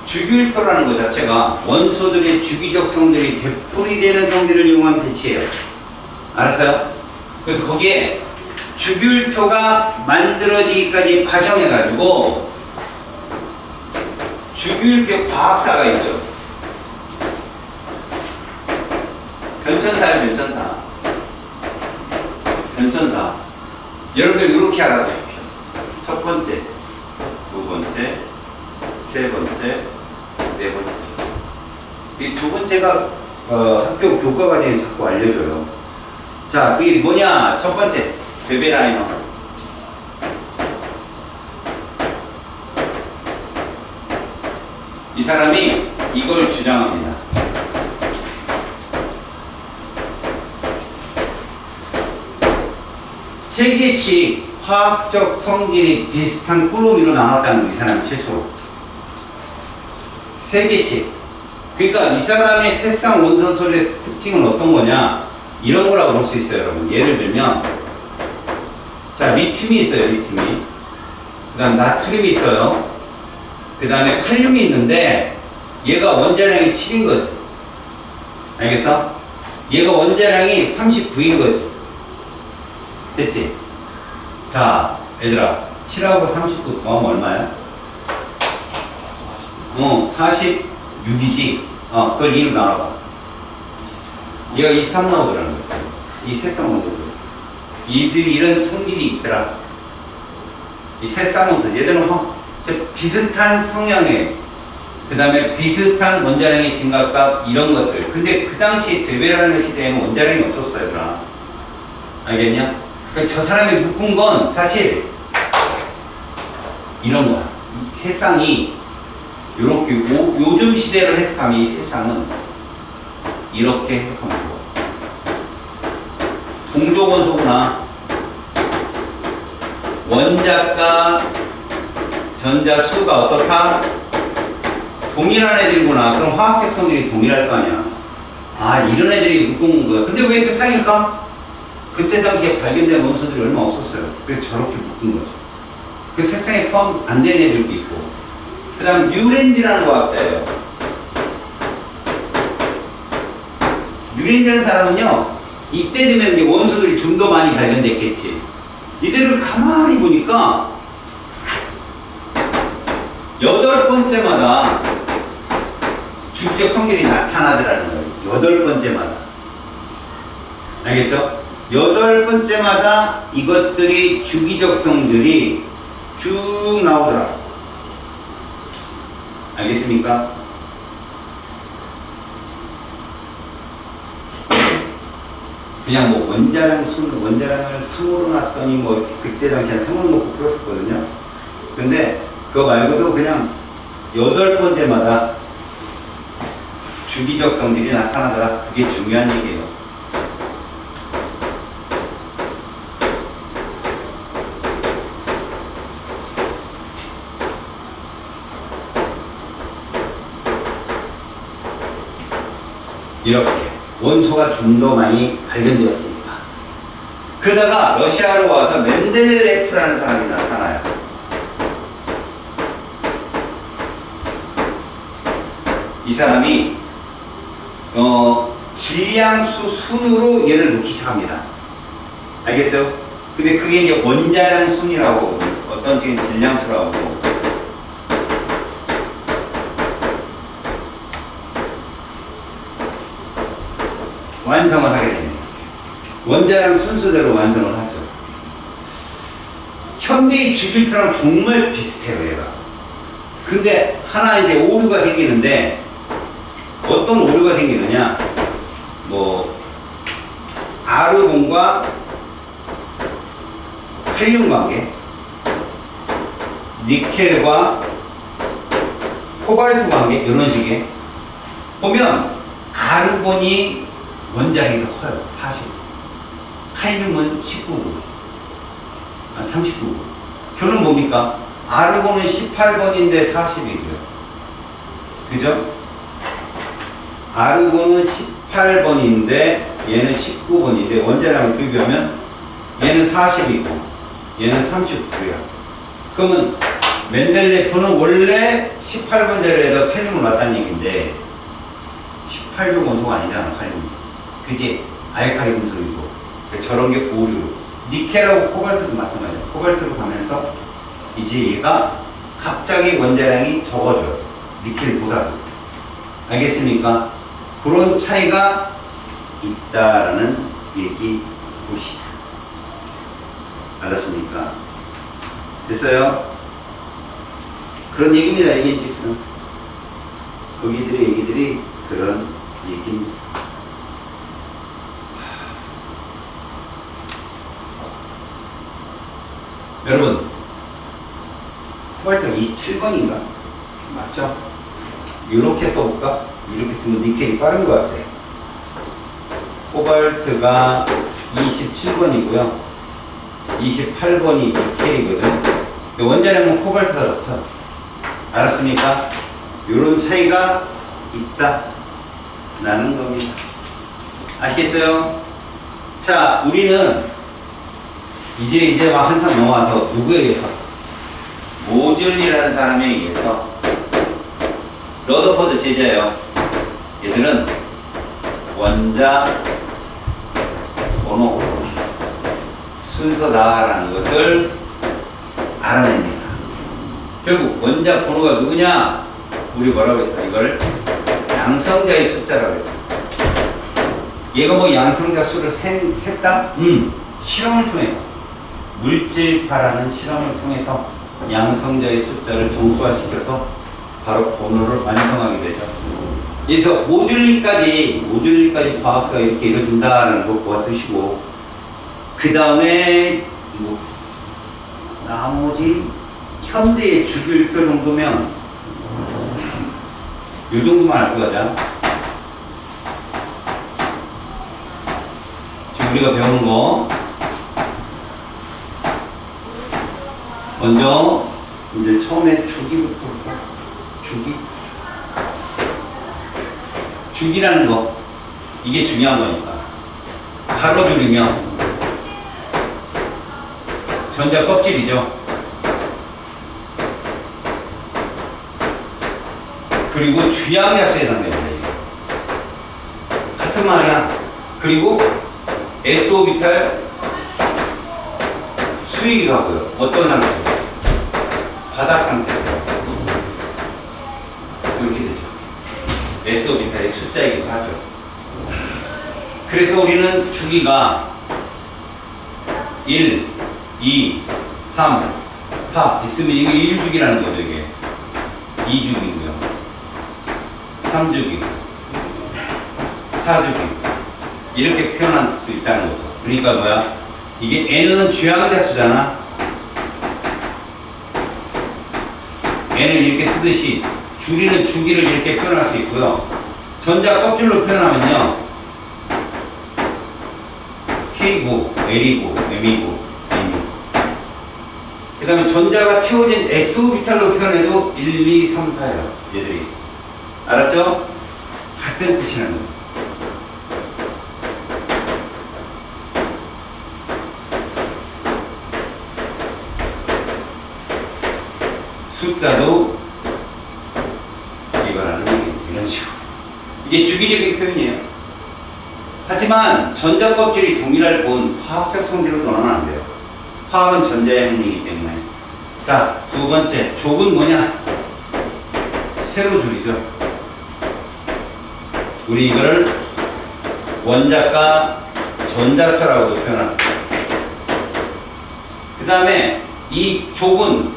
주기율표라는 것 자체가 원소들의 주기적 성질이 되풀이되는 성질을 이용한 배치예요. 알았어요? 그래서 거기에 주기율표가 만들어지기까지 과정해가지고 주기율표 과학사가 있죠. 변천사예요, 변천사. 변천사. 여러분들 이렇게 알아두십시오. 첫 번째, 두 번째, 세 번째, 네 번째. 이 두 번째가 학교 교과 과정에 자꾸 알려줘요. 자, 그게 뭐냐? 첫 번째, 베베라이너. 이 사람이 이걸 주장합니다. 세 개씩 화학적 성질이 비슷한 꾸러미로 나왔다는 이 사람이 최초로. 세 개씩. 그러니까 이 사람의 세상 원소설의 특징은 어떤 거냐? 이런 거라고 볼 수 있어요, 여러분. 예를 들면, 자, 리튬이 있어요, 리튬이. 그 다음 나트륨이 있어요. 그 다음에 칼륨이 있는데, 얘가 원자량이 7인 거지. 알겠어? 얘가 원자량이 39인 거지. 됐지? 자, 얘들아, 7하고 39 더하면 얼마야? 46이지? 그걸 2로 나눠봐. 얘가 23 나오더라는 거야. 이 새쌍원소들. 이들이 이런 성질이 있더라. 이 새쌍원소. 얘들은 비슷한 성향에, 그 다음에 비슷한 원자량의 증가값, 이런 것들. 근데 그 당시 되베라는 시대에는 원자량이 없었어요, 얘들아. 알겠냐? 그러니까 저 사람이 묶은 건 사실 이런 거야. 세상이 이렇게 요즘 시대를 해석하면 이 세상은 이렇게 해석하면 좋아. 동족원소구나. 원자과 전자수가 어떻다? 동일한 애들이구나. 그럼 화학적 성질이 동일할 거 아니야. 아, 이런 애들이 묶은 거야. 근데 왜 세상일까? 그때 당시에 발견된 원소들이 얼마 없었어요. 그래서 저렇게 묶은 거죠. 그 세상에 포함 안 되는 애들도 있고. 그 다음 뉴렌즈라는 과학자예요. 뉴렌즈라는 사람은요, 이때 되면 이제 원소들이 좀 더 많이 발견됐겠지. 이들을 가만히 보니까 8번째마다 주기적 성질이 나타나더라는 거예요. 8번째마다. 알겠죠? 8번째마다 이것들이 주기적 성질이 쭉 나오더라. 알겠습니까? 그냥 뭐 원자량을 3으로 놨더니 뭐 그때 당시에 3으로 놓고 풀었었거든요. 근데 그거 말고도 그냥 8번째마다 주기적 성질이 나타나더라. 그게 중요한 얘기예요. 이렇게 원소가 좀 더 많이 발견되었습니다. 그러다가 러시아로 와서 멘델레프라는 사람이 나타나요. 이 사람이 질량수 순으로 얘를 놓기 시작합니다. 알겠어요? 근데 그게 이제 원자량 순이라고 어떤 식의 질량수라고 하고, 완성을 하게 됩니다. 원자량 순서대로 완성을 하죠. 현대의 주기표랑 정말 비슷해요, 얘가. 근데 하나 이제 오류가 생기는데, 어떤 오류가 생기느냐, 뭐, 아르곤과 칼륨 관계, 니켈과 코발트 관계, 이런 식의. 보면, 아르곤이 원자량이 더 커요. 40. 칼륨은 19구. 39구. 결론 뭡니까? 아르곤은 18번인데 40이고요. 그죠? 아르곤은 18번인데 얘는 19번인데 원자량을 비교하면 얘는 40이고 얘는 39야. 그러면 멘델레프는 원래 18번 자리에다 칼륨을 놨다는 얘기인데 18종 원소가 아니잖아, 칼륨이. 그지? 알칼리 금속이고. 저런 게 오류. 니켈하고 코발트도 마찬가지야. 코발트로 가면서 이제 얘가 갑자기 원자량이 적어져요. 니켈보다도. 알겠습니까? 그런 차이가 있다라는 얘기입니다. 알았습니까? 됐어요? 그런 얘기입니다. 얘기인즉슨. 거기들의 얘기들이 그런 얘기입니다. 여러분, 코발트가 27번인가? 맞죠? 이렇게 써볼까? 이렇게 쓰면 니켈이 빠른 것 같아. 코발트가 27번이고요. 28번이 니켈이거든. 원자량은 코발트가 더 커요. 알았습니까? 이런 차이가 있다. 라는 겁니다. 아시겠어요? 자, 우리는 이제 막 한참 넘어와서 누구에 의해서? 모듈리라는 사람에 의해서 러더포드 제자예요. 얘들은 원자 번호 순서다라는 것을 알아냅니다. 결국 원자 번호가 누구냐? 우리 뭐라고 했어? 이걸 양성자의 숫자라고 했죠. 얘가 뭐 양성자 수를 셌다? 실험을 통해서 물질파라는 실험을 통해서 양성자의 숫자를 정수화시켜서 바로 번호를 완성하게 되죠. 그래서 모듈리까지 과학사가 이렇게 이루어진다는 거 보아두시고, 그 다음에 뭐 나머지 현대의 주기율표 정도면 요 정도만 알고 가자. 지금 우리가 배우는 거 먼저 이제 처음에 주기부터 볼까? 주기라는 거 이게 중요한 거니까 가로줄이면 전자 껍질이죠. 그리고 주양자수에 해당됩니다. 같은 말이야. 그리고 S오비탈 수이기도 하고요. 어떤 상태? 바닥 상태. 이렇게 되죠. S오비탈의 숫자이기도 하죠. 그래서 우리는 주기가 1, 2, 3, 4 있으면 이게 1주기라는 거죠. 이게 2주기고요. 3주기, 4주기 이렇게 표현할 수 있다는 거죠. 그러니까 뭐야? 이게 n은 주양자수잖아. n을 이렇게 쓰듯이 줄이는 주기를 이렇게 표현할 수 있고요. 전자 껍질로 표현하면요. K고, L이고, M이고, N이고. 그 다음에 전자가 채워진 S오비탈로 표현해도 1, 2, 3, 4예요. 얘들이. 알았죠? 같은 뜻이라는 거예요. 숫자도 이거라는 이런 식으로. 이게 주기적인 표현이에요. 하지만 전자 껍질이 동일할 뿐 화학적 성질로 논하면 안 돼요. 화학은 전자의 행위이기 때문에. 자, 두 번째. 족은 뭐냐? 세로줄이죠. 우리 이거를 원자과 전자수라고도 표현합니다. 그 다음에 이 족은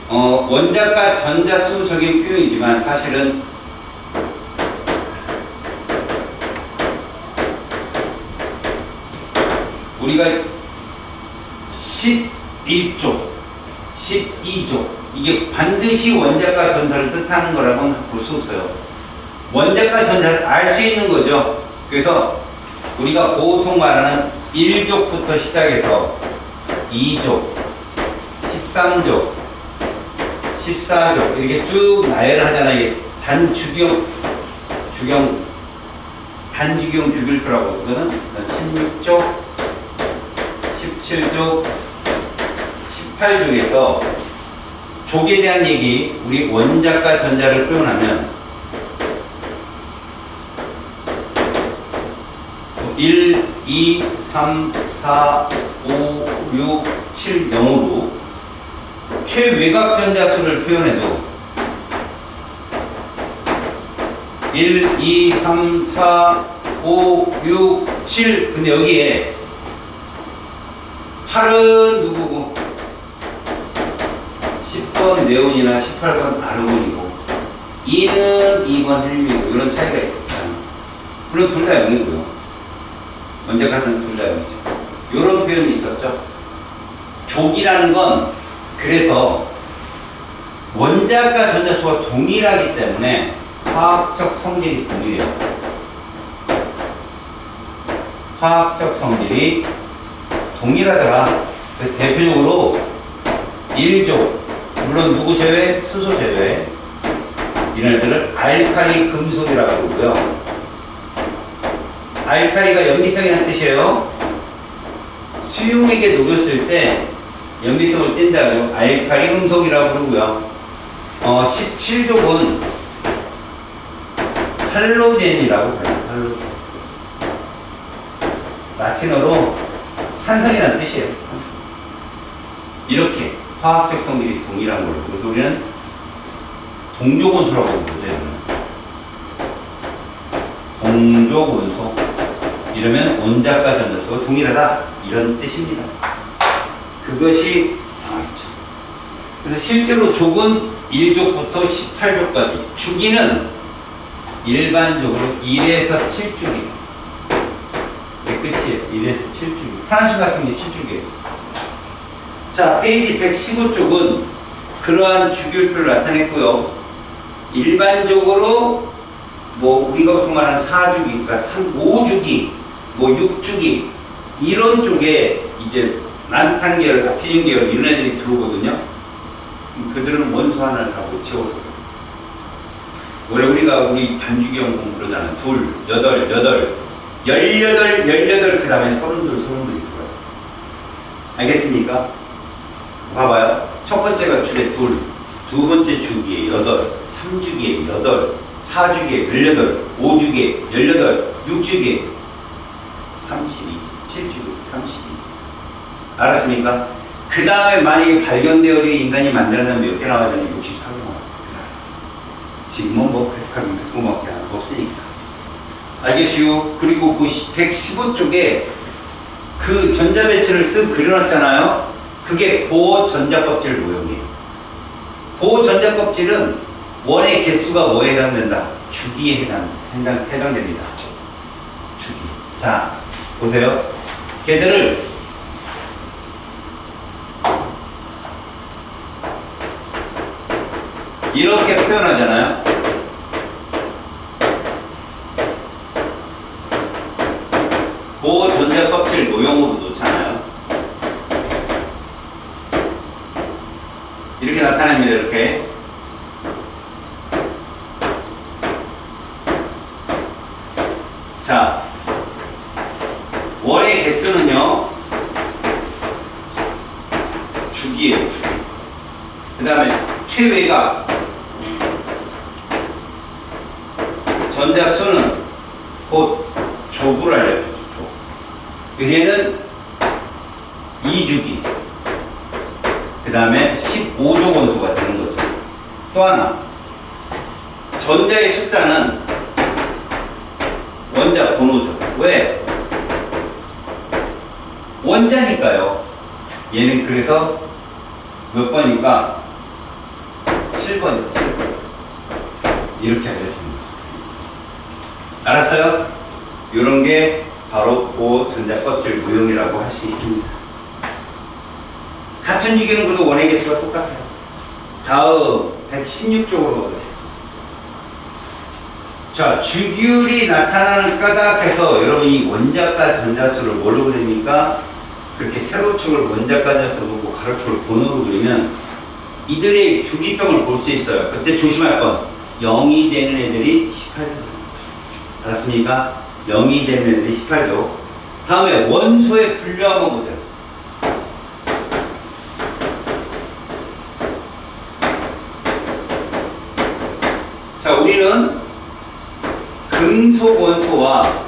원자과 전자수적인 표현이지만 사실은 우리가 11족, 12족 이게 반드시 원자과 전사를 뜻하는 거라고는 볼 수 없어요. 원자과 전자를 알 수 있는 거죠. 그래서 우리가 보통 말하는 1족부터 시작해서 2족, 13족, 14족 이렇게 쭉 나열을 하잖아요. 단주경 주기율표라고 그러거든. 16족, 17족, 18족에서 족에 대한 얘기, 우리 원자과 전자를 표현하면 1, 2, 3, 4, 5, 6, 7, 0으로 최외곽 전자수를 표현해도 1, 2, 3, 4, 5, 6, 7 근데 여기에 8은 누구고 10번 네온이나 18번 아르곤이고 2는 2번 헬륨이고 이런 차이가 있다. 물론 둘 다 0이고요. 언제 같은 둘 다 0이죠. 이런 표현이 있었죠. 족이라는 건 그래서 원자과 전자수가 동일하기 때문에 화학적 성질이 동일해요. 화학적 성질이 동일하더라. 그래서 대표적으로 1족, 물론 누구 제외? 수소 제외. 이런 애들을 알칼리 금속이라고 부르고요. 알칼리가 염기성이라는 뜻이에요. 수용액에 녹였을 때 염기성을 띈다고요. 알칼리 금속이라고 부르고요. 17족은 할로젠이라고 해요. 할로젠. 라틴어로 산성이라는 뜻이에요. 이렇게 화학적 성질이 동일한 걸로. 그래서 우리는 동족원소라고 부르죠. 동족원소. 이러면 원자과 전자수가 동일하다. 이런 뜻입니다. 그것이 있죠. 그래서 실제로 족은 1족부터 18족까지. 주기는 일반적으로 1에서 7주기. 끝이에요. 1에서 7주기. 프란심 같은 게 7주기예요. 자, 페이지 115쪽은 그러한 주기율표를 나타냈고요. 일반적으로 뭐 우리가 보통 말하는 4주기, 그러니까 5주기, 뭐 6주기 이런 쪽에 이제 난탄 계열, 아티듐 계열 이런 애들이 들어오거든요. 그들은 원소 하나를 다 못 채워서 원래 우리 단주기형 공부 그러잖아요. 2, 8, 18, 그 다음에 32, 32이 들어요. 알겠습니까? 봐봐요. 첫 번째가 주에 2, 두 번째 주기에 8, 3주기에 8, 4주기에 18, 5주기에 18, 6주기에 32, 7주기 32. 알았습니까? 그 다음에 만약에 발견되어 인간이 만들어내면 몇 개 나와야 되냐? 64개 나와요. 지금은 뭐 그거밖에 없으니까. 알겠지요? 그리고 그 115쪽에 그 전자배치를 쓱 그려놨잖아요. 그게 보호 전자껍질 모형이에요. 보호 전자껍질은 원의 개수가 뭐에 해당된다? 주기에 해당됩니다. 주기. 자, 보세요. 걔들을 이렇게 표현하잖아요. 보호 전자껍질 모형으로 놓잖아요. 이렇게 나타납니다. 이렇게. 자, 원의 개수는요, 주기예요, 주기. 그 다음에 최외각, 전자수는 곧 조구를 알려주죠. 조. 그래서 얘는 2주기. 그 다음에 15조 원소가 되는 거죠. 또 하나, 전자의 숫자는 원자 번호죠. 왜? 원자니까요. 얘는 그래서 몇 번이니까 7번이죠. 7번. 이렇게 알려주는 거죠. 알았어요? 이런 게 바로 보호 전자껍질 모형이라고 할 수 있습니다. 같은 주기는 그래도 원의 개수가 똑같아요. 다음 116쪽으로 오세요. 자, 주기율이 나타나는 까닭에서 여러분 이 원자과 전자수를 뭘로 그립니까? 그렇게 세로축을 원자과 전자수로 놓고 가로축을 번호로 그리면 이들의 주기성을 볼 수 있어요. 그때 조심할 건 0이 되는 애들이 18조. 알았습니까? 0이 되는 애들이 18조. 다음에 원소의 분류 한번 보세요. 자, 우리는 금속 원소와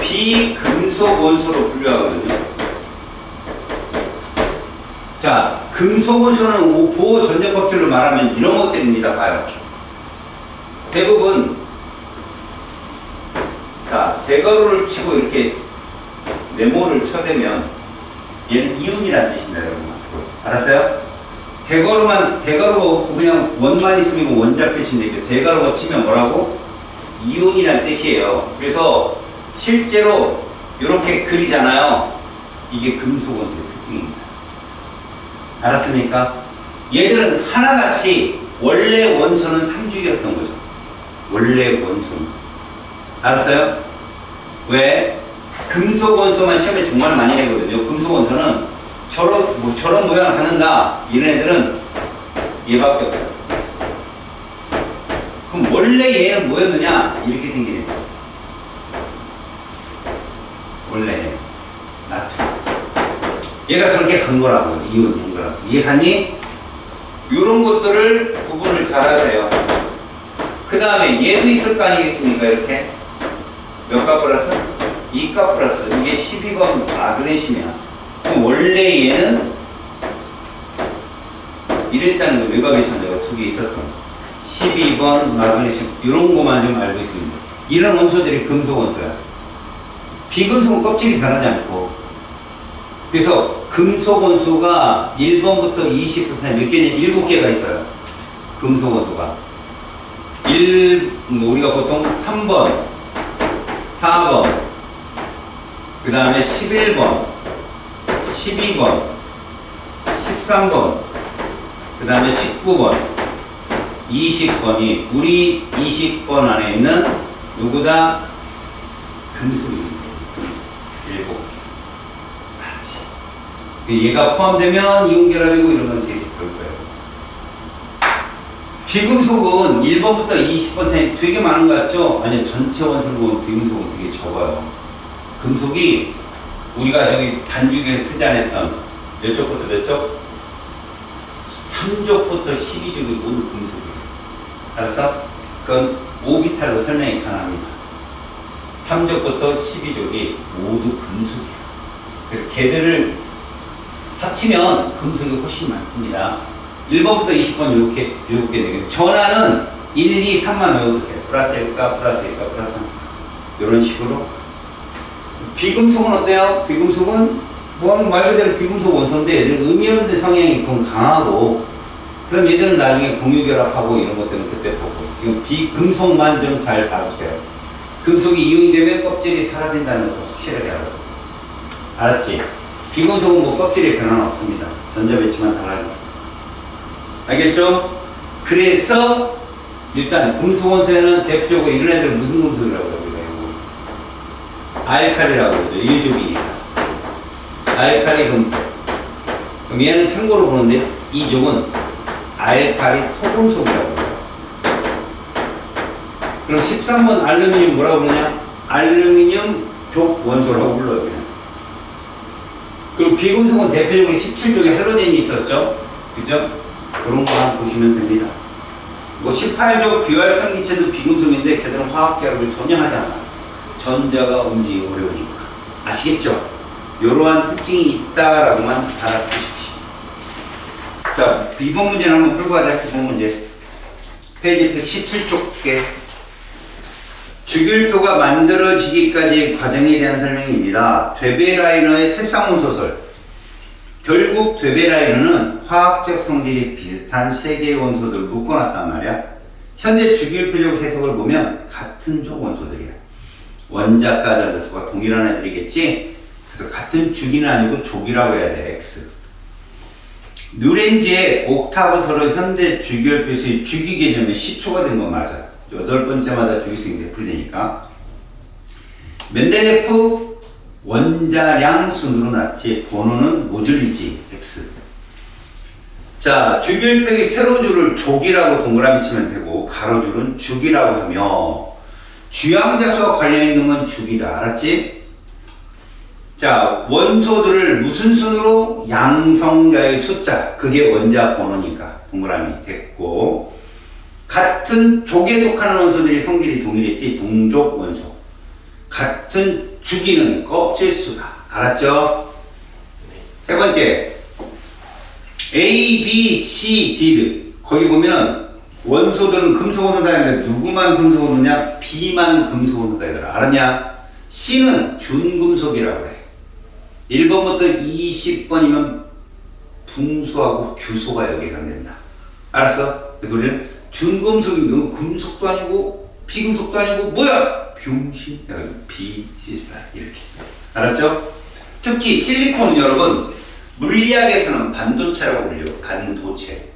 비금속 원소로 분류하거든요. 자, 금속 원소는 보호 전자껍질로 말하면 이런 것들입니다. 봐요. 대부분, 자, 대괄호를 치고 이렇게 네모를 쳐대면 얘는 이온이라는 뜻입니다, 여러분. 알았어요? 대괄호가 그냥 원만 있으면 원자 표시인데 대괄호가 치면 뭐라고? 이온이라는 뜻이에요. 그래서 실제로 이렇게 그리잖아요. 이게 금속 원소의 특징입니다. 알았습니까? 얘들은 하나같이 원래 원소는 3주기였던 거죠. 원래 원소는. 알았어요? 왜? 금속 원소만 시험에 정말 많이 내거든요. 금속 원소는 저런 모양을 갖는다. 이런 애들은 얘밖에 없어요. 그럼 원래 얘는 뭐였느냐? 이렇게 생기네. 원래 나트륨. 얘가 저렇게 간 거라고. 이온 된 거라고. 이해하니? 이런 것들을 구분을 잘 하세요. 그 다음에 얘도 있을 거 아니겠습니까? 이렇게. 몇 값 플러스? 2값 플러스. 이게 12번 마그네슘이야. 그럼 원래 얘는 이랬다는 거. 외곽의 전자가 2개 있었던 거. 12번 마그네슘. 이런 거만 좀 알고 있습니다. 이런 원소들이 금속 원소야. 비금속은 껍질이 변하지 않고. 그래서 금속 원소가 1번부터 20% 몇 개냐? 7개가 있어요. 금속 원소가. 우리가 보통 3번, 4번, 그 다음에 11번, 12번, 13번, 그 다음에 19번, 20번이 우리 20번 안에 있는 누구다? 금속입니다. 금속. 7개. 알았지? 얘가 포함되면 이온결합이고 이런 건 되게 볼 거예요. 비금속은 1번부터 20번 사이 되게 많은 것 같죠? 아니요, 전체 원소를 보면 비금속은 되게 적어요. 금속이 우리가 저기 단죽에 쓰지 않았던 몇 쪽부터 몇 쪽? 3족부터 12족이 모두 금속이에요. 알았어? 그건 오비탈로 설명이 가능합니다. 3족부터 12족이 모두 금속이에요. 그래서 걔들을 합치면 금속이 훨씬 많습니다. 1번부터 20번 이렇게 되겠죠. 전화는 1, 2, 3만 외워두세요. 플러스 1가, 플러스 1가, 플러스 3가. 이런 식으로. 비금속은 어때요? 비금속은 뭐 말 그대로 비금속 원소인데 얘들은 음이온대 성향이 더 강하고, 그럼 얘들은 나중에 공유결합하고 이런 것들은 그때 보고. 지금 비금속만 좀 잘 봐주세요. 금속이 이온이 되면 껍질이 사라진다는 거 확실하게 알아요. 알았지? 비금속은 뭐 껍질에 변화는 없습니다. 전자배치만 달라요. 알겠죠? 그래서 일단 금속 원소에는 대표적으로 이런 애들 무슨 금속이라고 해요? 알칼리라고 그러죠. 1족이니까. 알칼리 금속. 그럼 얘는 참고로 보는데 2족은 알칼리 토금속이라고 해요. 그럼 13번 알루미늄 뭐라고 부르냐? 알루미늄 족 원소라고 불러요. 그냥. 그리고 비금속은 대표적으로 17족에 할로젠이 있었죠. 그죠? 그런 거 한번 보시면 됩니다. 뭐 18족 비활성기체도 비금속인데 걔들은 화학결합을 전혀 하지 않아. 전자가 움직이기 어려우니까. 아시겠죠? 이러한 특징이 있다라고만 알아두십시오. 자, 이번 문제는 한번 풀고 가자. 이번 문제. 페이지 117쪽에 주기율표가 만들어지기까지의 과정에 대한 설명입니다. 되베라이너의 새쌍원소설. 결국 되베라이너는 화학적 성질이 비슷한 세 개의 원소들을 묶어놨단 말이야. 현재 주기율표적 해석을 보면 같은 족 원소들이야. 원자가 자소가 동일한 애들이겠지? 그래서 같은 주기는 아니고 족이라고 해야 돼, X. 누렌지의 옥타브설은 현대 주기율표에서의 주기 개념의 시초가 된 건 맞아. 8번째마다 주기성이 되풀이되니까. 멘델레프 원자량 순으로 놨지, 번호는 모듈이지, X. 자, 주기율표의 세로줄을 족이라고 동그라미 치면 되고, 가로줄은 주기라고 하며, 주양자수와 관련 있는 건 주기다. 알았지? 자, 원소들을 무슨 순으로? 양성자의 숫자. 그게 원자 번호니까 동그라미 됐고, 같은 족에 속하는 원소들이 성질이 동일했지. 동족 원소. 같은 주기는 껍질수다. 알았죠? 세 번째, A, B, C, D. 거기 보면 원소들은 금속원소다 했는데 누구만 금속원소냐? B만 금속원소다 얘들아. 알았냐? C는 준금속이라고 해. 1번부터 20번이면 분수하고 규소가 여기에 해당된다. 알았어? 그래서 우리는 준금속인 건 금속도 아니고 비금속도 아니고 뭐야? 병신. 비시사 이렇게. 알았죠? 특히 실리콘은 여러분 물리학에서는 반도체라고 불려요. 반도체.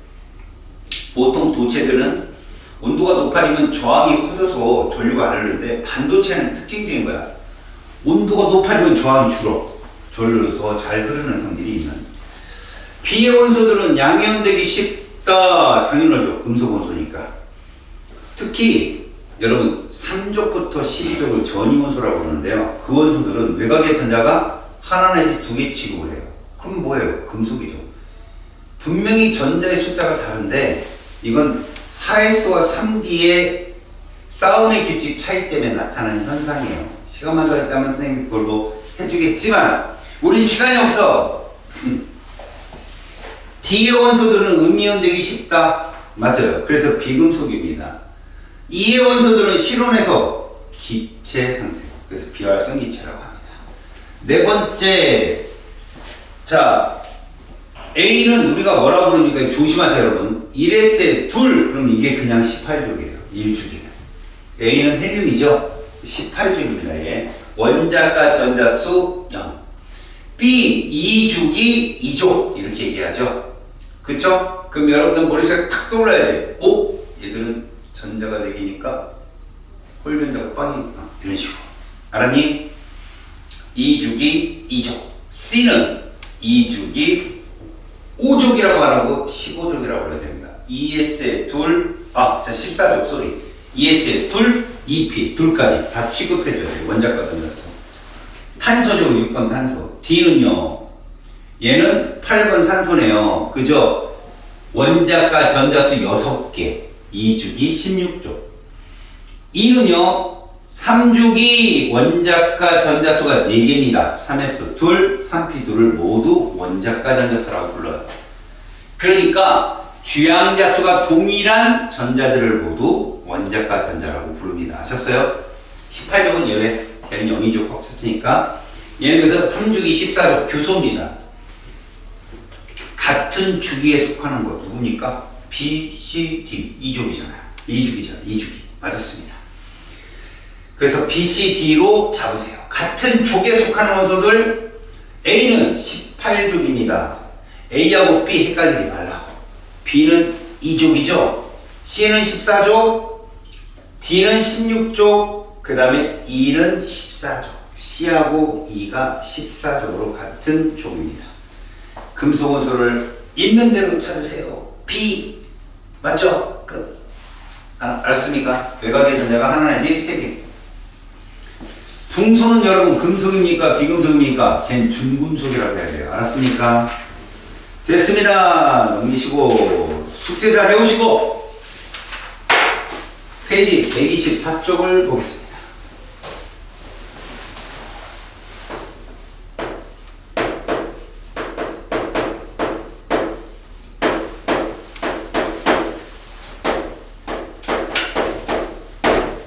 보통 도체들은 온도가 높아지면 저항이 커져서 전류가 안 흐르는데 반도체는 특징적인 거야. 온도가 높아지면 저항이 줄어. 전류로 더 잘 흐르는 성질이 있는. 비의 원소들은 양이온되기 쉽다. 당연하죠. 금속 원소니까. 특히 여러분 3족부터 12족을 전이원소라고 그러는데요. 그 원소들은 외곽의 전자가 하나 내지 두 개 취급을 해요. 그럼 뭐예요? 금속이죠. 분명히 전자의 숫자가 다른데 이건 4S와 3D의 싸움의 규칙 차이 때문에 나타나는 현상이에요. 시간만 더 있다면 선생님이 그걸 뭐 해주겠지만 우리 시간이 없어. D의 원소들은 음이온 되기 쉽다. 맞아요. 그래서 비금속입니다. E의 원소들은 실온에서 기체 상태. 그래서 비활성 기체라고 합니다. 네 번째, 자 A는 우리가 뭐라고 부르니까 조심하세요 여러분. 1S에 둘, 그럼 이게 그냥 18족이에요. 1주기는. A는 헬륨이죠. 18주입니다. 이게 원자가 전자수 0. B 2주기 2조 이렇게 얘기하죠. 그쵸? 그럼 여러분들 머릿속에 탁 떠올라야 돼. 오? 얘들은 전자가 되기니까 홀변자가 빵이구나. 이런 식으로. 알았니? 2주기 2조. C는 2주기 5족이라고 안 하고 15족이라고 그래야 됩니다. ES의 둘, 자 14족, 쏘리. ES의 둘, EP, 둘까지 다 취급해줘야 돼요. 원자과 전자수. 탄소죠, 6번 탄소. D는요, 얘는 8번 산소네요. 그죠? 원자과 전자수 6개, 2주기 16족. E는요, 3주기 원자과 전자수가 4개입니다. 3S 둘, 3P 둘을 모두 원자과 전자수라고 불러요. 그러니까 주양자수가 동일한 전자들을 모두 원자과 전자라고 부릅니다. 아셨어요? 18족은 예외. 걔는 영의족 없었으니까. 얘는 그래서 3주기 14족 교소입니다. 같은 주기에 속하는 거 누굽니까? B, C, D 2족이잖아요. 2주기잖아요. 2주기. 맞았습니다. 그래서 B, C, D로 잡으세요. 같은 족에 속하는 원소들 A는 18족입니다. A하고 B 헷갈리지 말라고. B는 2족이죠. C는 14족, D는 16족, 그 다음에 E는 14족. C하고 E가 14족으로 같은 족입니다. 금속 원소를 있는 대로 찾으세요. B 맞죠? 끝. 알았습니까? 외곽의 전자가 하나 내지 3개. 붕소는 여러분 금속입니까? 비금속입니까? 걘 준금속이라고 해야 돼요. 알았습니까? 됐습니다. 넘기시고 숙제 잘 해오시고 페이지 124쪽을 보겠습니다.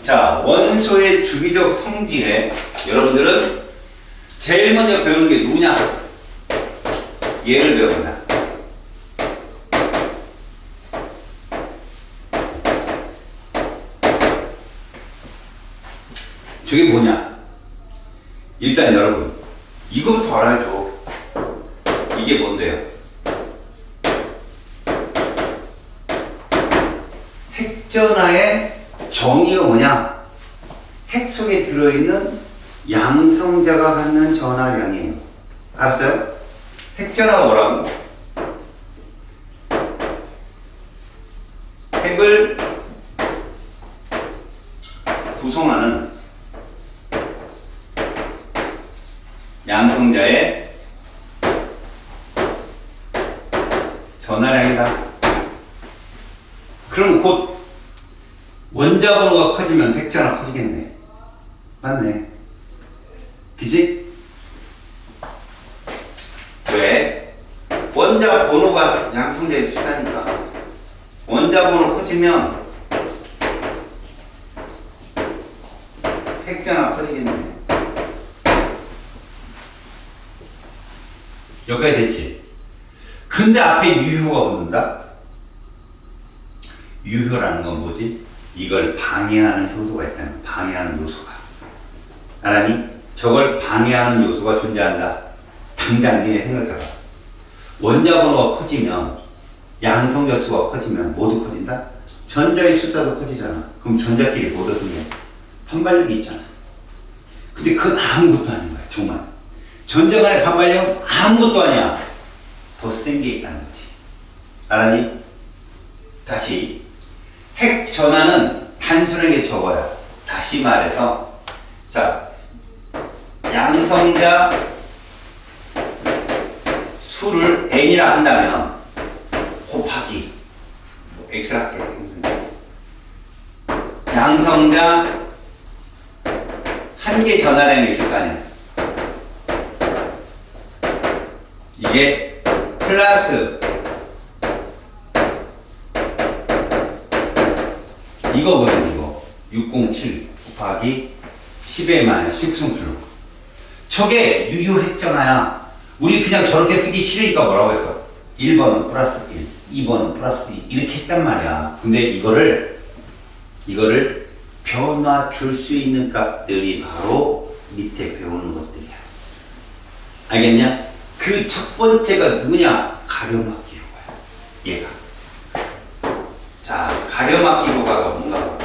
자, 원소의 주기적 성질에 여러분들은 제일 먼저 배우는 게 누구냐? 얘를 배웁니다. 저게 뭐냐? 일단 여러분 이거부터 알아야죠. 이게 뭔데요? 핵전하의 정의가 뭐냐? 핵 속에 들어있는 양성자가 갖는 전하량이에요. 알았어요? 핵전하가 뭐라고? 핵을 구성하는 양성자의 전하량이다. 그럼 곧 원자 번호가 커지면 핵전하 커지겠네. 맞네. 그지? 왜? 원자 번호가 양성자의 수다니까. 원자 번호 커지면 핵전하 커지겠네. 여기까지 됐지? 근데 앞에 유효가 붙는다? 유효라는 건 뭐지? 이걸 방해하는 효소가 있다는, 방해하는 요소가. 알았니? 저걸 방해하는 요소가 존재한다. 당장 니네 생각해봐. 원자 번호가 커지면, 양성자 수가 커지면 뭐도 커진다? 전자의 숫자도 커지잖아. 그럼 전자끼리 못 얻은 게 반발력이 있잖아. 근데 그건 아무것도 아닌 거야, 정말. 전자 간의 반발력은 아무것도 아니야. 더 센 게 있다는 거지. 알았니? 다시. 핵 전하는 단순하게 적어야. 다시 말해서, 자, 양성자 수를 n이라 한다면 곱하기 x라 할게. 양성자 한 개 전하량이 있을 거 아니야. 이게 플러스 이거거든. 이거 607 곱하기 10의 마이너스 10승수로. 저게 유효핵전하야. 우리 그냥 저렇게 쓰기 싫으니까 뭐라고 했어? 1번은 플러스 1, 2번은 플러스 2 이렇게 했단 말이야. 근데 이거를 변화 줄 수 있는 값들이 바로 밑에 배우는 것들이야. 알겠냐? 그 첫 번째가 누구냐? 가려막기 효과야. 얘가. 자, 가려막기 효과가 뭔가?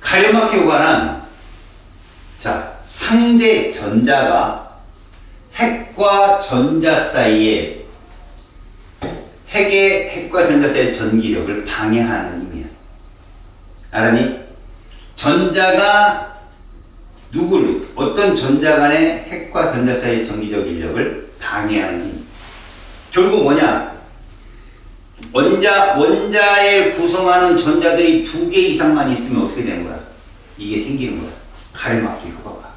가려막기 효과는 자, 상대 전자가 핵과 전자 사이에 핵과 전자 사이의 전기력을 방해하는 힘이야. 알았니? 전자가 어떤 전자 간의 핵과 전자 사이의 전기적 인력을 방해하는 힘. 결국 뭐냐? 원자에 구성하는 전자들이 2개 이상만 있으면 어떻게 되는 거야? 이게 생기는 거야. 가려막기 효과가.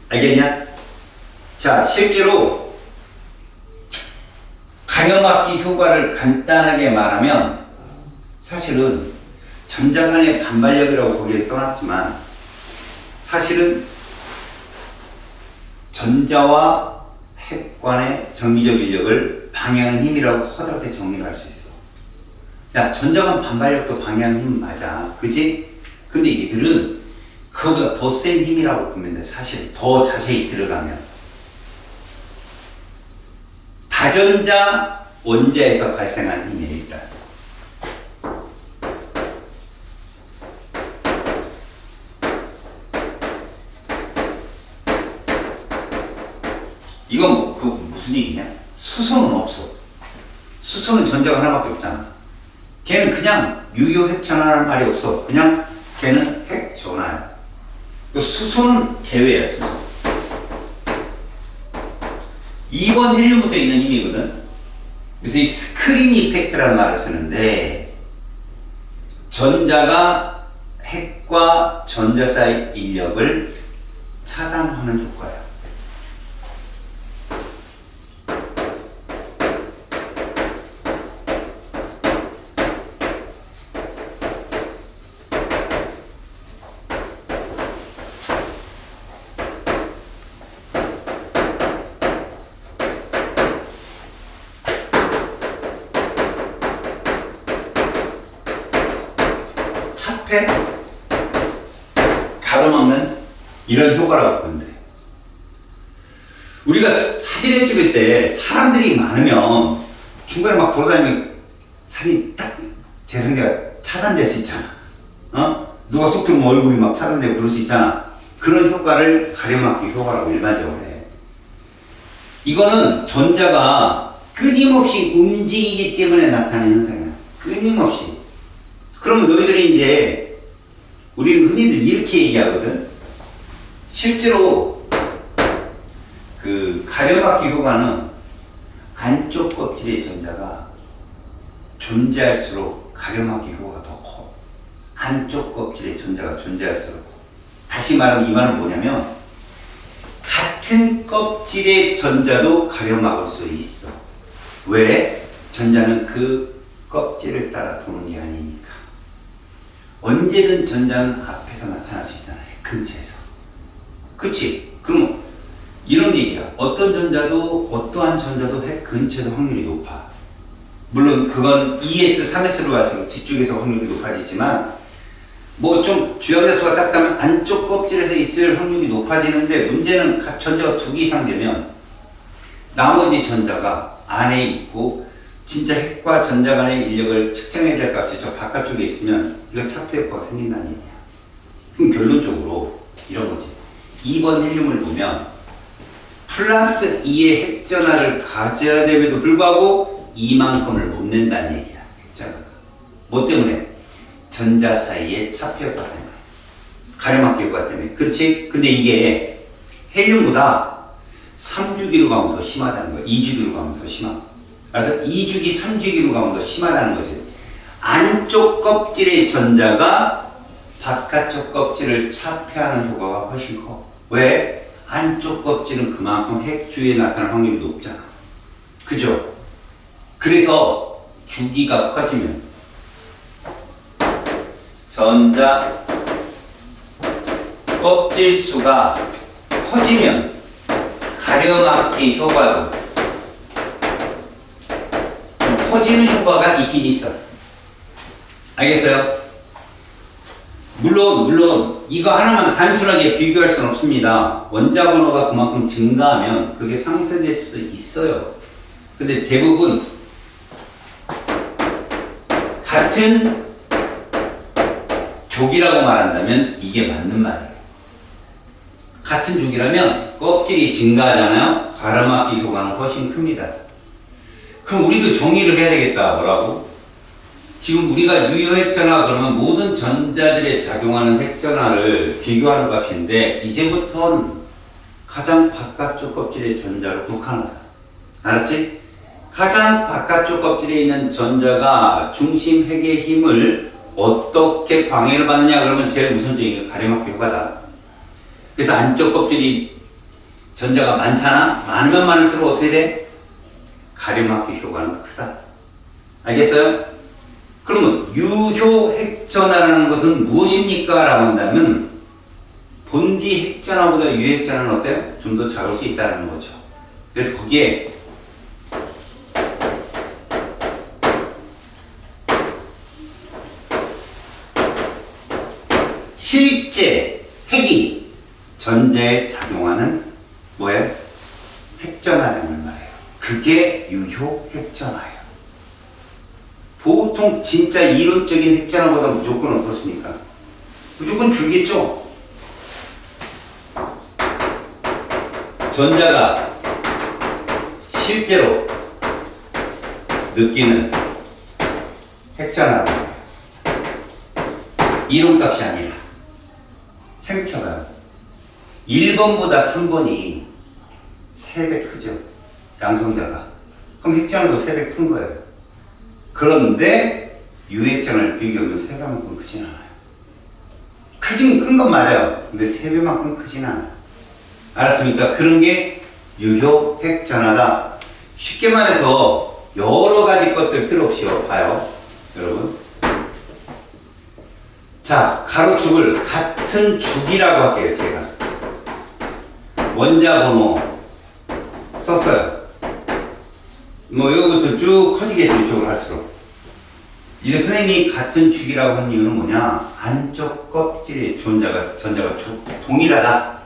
알겠냐? 자, 실제로 가려막기 효과를 간단하게 말하면 사실은 전자 간의 반발력이라고 거기에 써놨지만 사실은 전자와 핵 간의 전기적 인력을 방해하는 힘이라고 허술하게 정리를 할 수 있어. 야, 전자 간 반발력도 방해하는 힘 맞아. 그치? 근데 얘들은 그거보다 더 센 힘이라고 보면 돼. 사실 더 자세히 들어가면 다전자 원자에서 발생하는 힘이에요. 일단 이건 그 무슨 얘기냐? 수소는 없어. 수소는 전자가 하나밖에 없잖아. 걔는 그냥 유효 핵 전화라는 말이 없어. 그냥 걔는 핵 전화야. 수소는 제외야. 수소. 2번 헬륨부터 있는 힘이거든. 그래서 이 스크린 이펙트라는 말을 쓰는데 전자가 핵과 전자 사이 인력을 차단하는 효과야. 가로막는 이런 효과라고 보면 돼. 우리가 사진을 찍을 때 사람들이 많으면 중간에 막 돌아다니면 사진이 딱 제 상대가 차단될 수 있잖아. 누가 쏙 들어오면 얼굴이 막 차단되고 그럴 수 있잖아. 그런 효과를 가려막기 효과라고 일반적으로 해. 이거는 전자가 끊임없이 움직이기 때문에 나타나는 현상이야. 끊임없이. 그러면 너희들이 이제 우리는 흔히들 이렇게 얘기하거든. 실제로 그 가려막기 효과는 안쪽 껍질의 전자가 존재할수록 가려막기 효과가 더 커. 안쪽 껍질의 전자가 존재할수록. 다시 말하면 이 말은 뭐냐면 같은 껍질의 전자도 가려막을 수 있어. 왜? 전자는 그 껍질을 따라 도는 게 아니니까. 언제든 전자는 앞에서 나타날 수 있잖아요. 근처에서. 그치? 그럼 이런 얘기야. 어떤 전자도 어떠한 전자도 핵 근처에서 확률이 높아. 물론 그건 2s, 3s로 갈수록 뒤쪽에서 확률이 높아지지만 뭐 좀 주양자수가 작다면 안쪽 껍질에서 있을 확률이 높아지는데 문제는 전자가 2개 이상 되면 나머지 전자가 안에 있고 진짜 핵과 전자 간의 인력을 측정해야 될 값이 저 바깥쪽에 있으면 이거 차표 효과가 생긴다는 얘기야. 그럼 결론적으로 이런 거지. 2번 헬륨을 보면 플러스 2의 핵전하를 가져야 됨에도 불구하고 이만큼을 못 낸다는 얘기야. 핵전하가. 뭐 때문에? 전자 사이에 차표 효과 때문에. 가려막기 효과 때문에. 그렇지? 근데 이게 헬륨보다 3주기로 가면 더 심하다는 거야. 2주기로 가면 더 심하고. 그래서 2주기, 3주기로 가면 더 심하다는 거지. 안쪽 껍질의 전자가 바깥쪽 껍질을 차폐하는 효과가 훨씬 커. 왜? 안쪽 껍질은 그만큼 핵 주위에 나타날 확률이 높잖아. 그죠? 그래서 주기가 커지면 전자 껍질 수가 커지면 가려막기 효과도 커지는 효과가 있긴 있어. 알겠어요? 물론 이거 하나만 단순하게 비교할 수는 없습니다. 원자 번호가 그만큼 증가하면 그게 상쇄될 수도 있어요. 근데 대부분 같은 족이라고 말한다면 이게 맞는 말이에요. 같은 족이라면 껍질이 증가하잖아요. 가로막기 효과는 훨씬 큽니다. 그럼 우리도 정의를 해야 되겠다. 뭐라고? 지금 우리가 유효핵전화 그러면 모든 전자들에 작용하는 핵전화를 비교하는 값인데 이제부터는 가장 바깥쪽 껍질의 전자로 국한하자. 알았지? 가장 바깥쪽 껍질에 있는 전자가 중심 핵의 힘을 어떻게 방해를 받느냐 그러면 제일 우선적인 게 가려막기 효과다. 그래서 안쪽 껍질이 전자가 많잖아? 많으면 많을수록 어떻게 돼? 가려막기 효과는 크다. 알겠어요? 그러면 유효 핵전화라는 것은 무엇입니까? 라고 한다면 본디 핵전화보다 유효 핵전화는 어때요? 좀 더 작을 수 있다는 거죠. 그래서 거기에 실제 핵이 전자에 작용하는 뭐예요? 핵전화라는 말이에요. 그게 유효 핵전화예요. 보통 진짜 이론적인 핵전화보다 무조건 어떻습니까? 무조건 줄겠죠? 전자가 실제로 느끼는 핵전화라는 거예요. 이론값이 아니라 생각해봐요. 1번보다 3번이 3배 크죠? 양성자가. 그럼 핵전화도 3배 큰 거예요. 그런데 유핵전화를 비교하면 3배만큼 크진 않아요. 크긴 큰 건 맞아요. 근데 3배만큼 크진 않아요. 알았습니까? 그런 게 유효 핵전화다. 쉽게 말해서 여러 가지 것들 필요 없이 봐요. 여러분. 자, 가로축을 같은 축이라고 할게요, 제가. 원자 번호 썼어요. 뭐, 여기부터 쭉 커지겠죠, 이쪽으로 할수록. 이제 선생님이 같은 축이라고 한 이유는 뭐냐? 안쪽 껍질의 전자가 동일하다.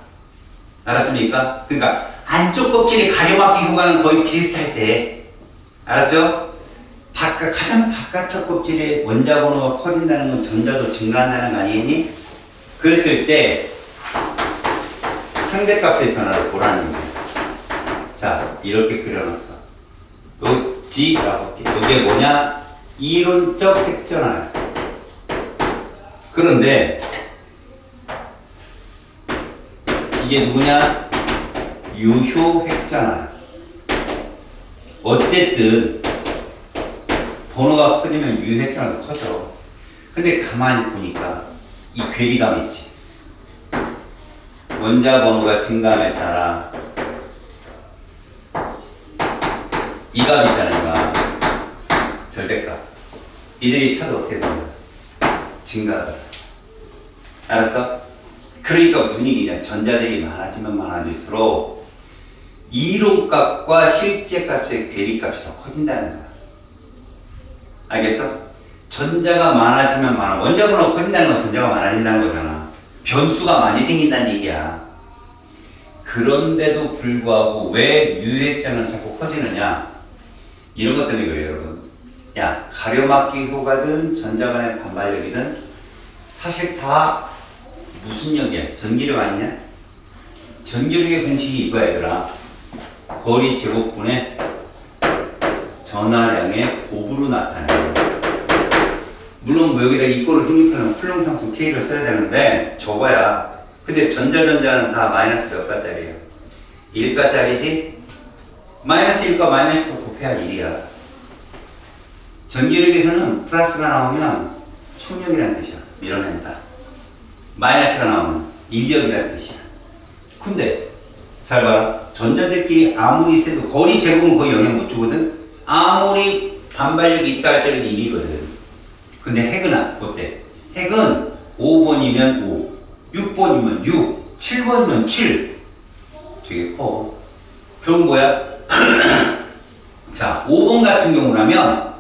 알았습니까? 그러니까, 안쪽 껍질의 가려막기 효과는 거의 비슷할 때, 알았죠? 가장 바깥쪽 껍질에 원자 번호가 커진다는 건 전자도 증가한다는 거 아니겠니? 그랬을 때 상대값의 변화를 보라는 거예요. 자, 이렇게 그려놨어. 요 G라고 할게. 이게 뭐냐? 이론적 핵전화야. 그런데 이게 누구냐? 유효 핵전화야. 어쨌든 번호가 커지면 유효 핵전화도 커져. 근데 가만히 보니까 이 괴리감이 있지. 원자 번호가 증가함에 따라 이 값 있잖아요. 절대값. 이들이 차도 어떻게 되냐? 증가하더라. 알았어? 그러니까 무슨 얘기냐? 전자들이 많아지면 많아질수록 이론값과 실제 값의 괴리값이 더 커진다는 거야. 알겠어? 전자가 많아지면 원자 번호가 커진다는 건 전자가 많아진다는 거잖아. 변수가 많이 생긴다는 얘기야. 그런데도 불구하고 왜 유효핵전화는 자꾸 커지느냐? 이런 것 때문에 그래요, 여러분. 야, 가려막기 효과든 전자 간의 반발력이든 사실 다 무슨 역이야? 전기력 아니냐? 전기력의 공식이 이거야, 얘들아. 거리 제곱분의 전하량의 곱으로 나타내요. 물론 뭐 여기다 이꼴을 생략하면 쿨롱상수 K를 써야 되는데 저거야. 근데 전자는 다 마이너스 몇 가짜리야? 1가짜리지? 마이너스 1과 마이너스 1 곱해야 1이야. 전기력에서는 플러스가 나오면 총력이라는 뜻이야. 밀어낸다. 마이너스가 나오면 인력이라는 뜻이야. 근데 잘 봐라. 전자들끼리 아무리 세도 거리 제곱은 거의 영향 못 주거든. 아무리 반발력이 있다 할지라도 1이거든. 근데 핵은 어때? 핵은 5번이면 5, 6번이면 6, 7번이면 7. 되게 커. 그럼 뭐야? 자, 5번 같은 경우라면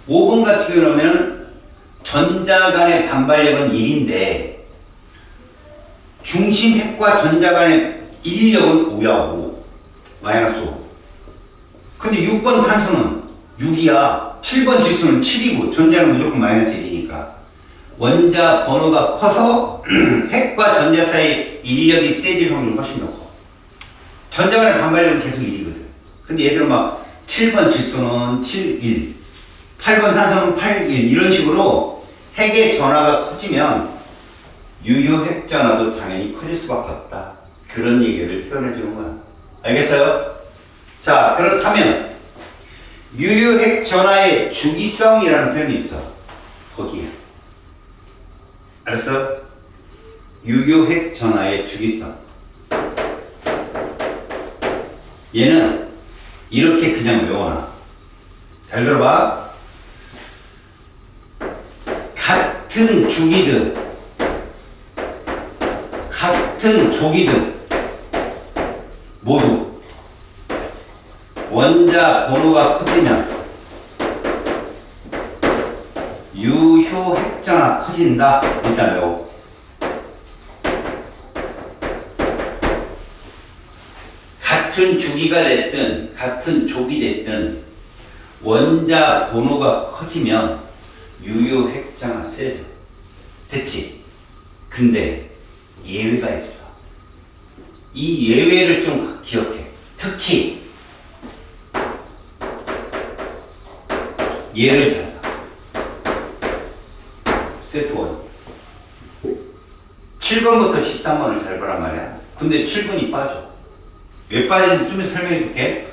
5번 같은 경우는 전자 간의 반발력은 1인데 중심 핵과 전자 간의 인력은 5야. 5 마이너스 5. 근데 6번 탄소는 6이야. 7번 질소는 7이고 전자는 무조건 마이너스 1이니까 원자 번호가 커서 핵과 전자 사이 인력이 세질 확률이 훨씬 더 커. 전자 간의 반발력은 계속 1이거든. 근데 얘들은 막 7번 질소는 7, 1, 8번 산소는 8, 1 이런 식으로 핵의 전하가 커지면 유효 핵 전하도 당연히 커질 수밖에 없다. 그런 얘기를 표현해 주는 거야. 알겠어요? 자, 그렇다면 유효 핵 전하의 주기성이라는 표현이 있어. 거기에. 알았어? 유효 핵 전하의 주기성. 얘는 이렇게 그냥 외워놔. 잘 들어봐. 같은 주기든 같은 조기든 모두 원자 번호가 커지면 유효 핵전화 커진다. 일단 외워. 같은 주기가 됐든 같은 족이 됐든 원자 번호가 커지면 유효 핵전화 세져. 됐지? 근데 예외가 있어. 이 예외를 좀 기억해. 특히 얘를 잘 봐. 세트 1. 7번부터 13번을 잘 보란 말이야. 근데 7번이 빠져. 왜 빠지는지 좀 설명해 줄게.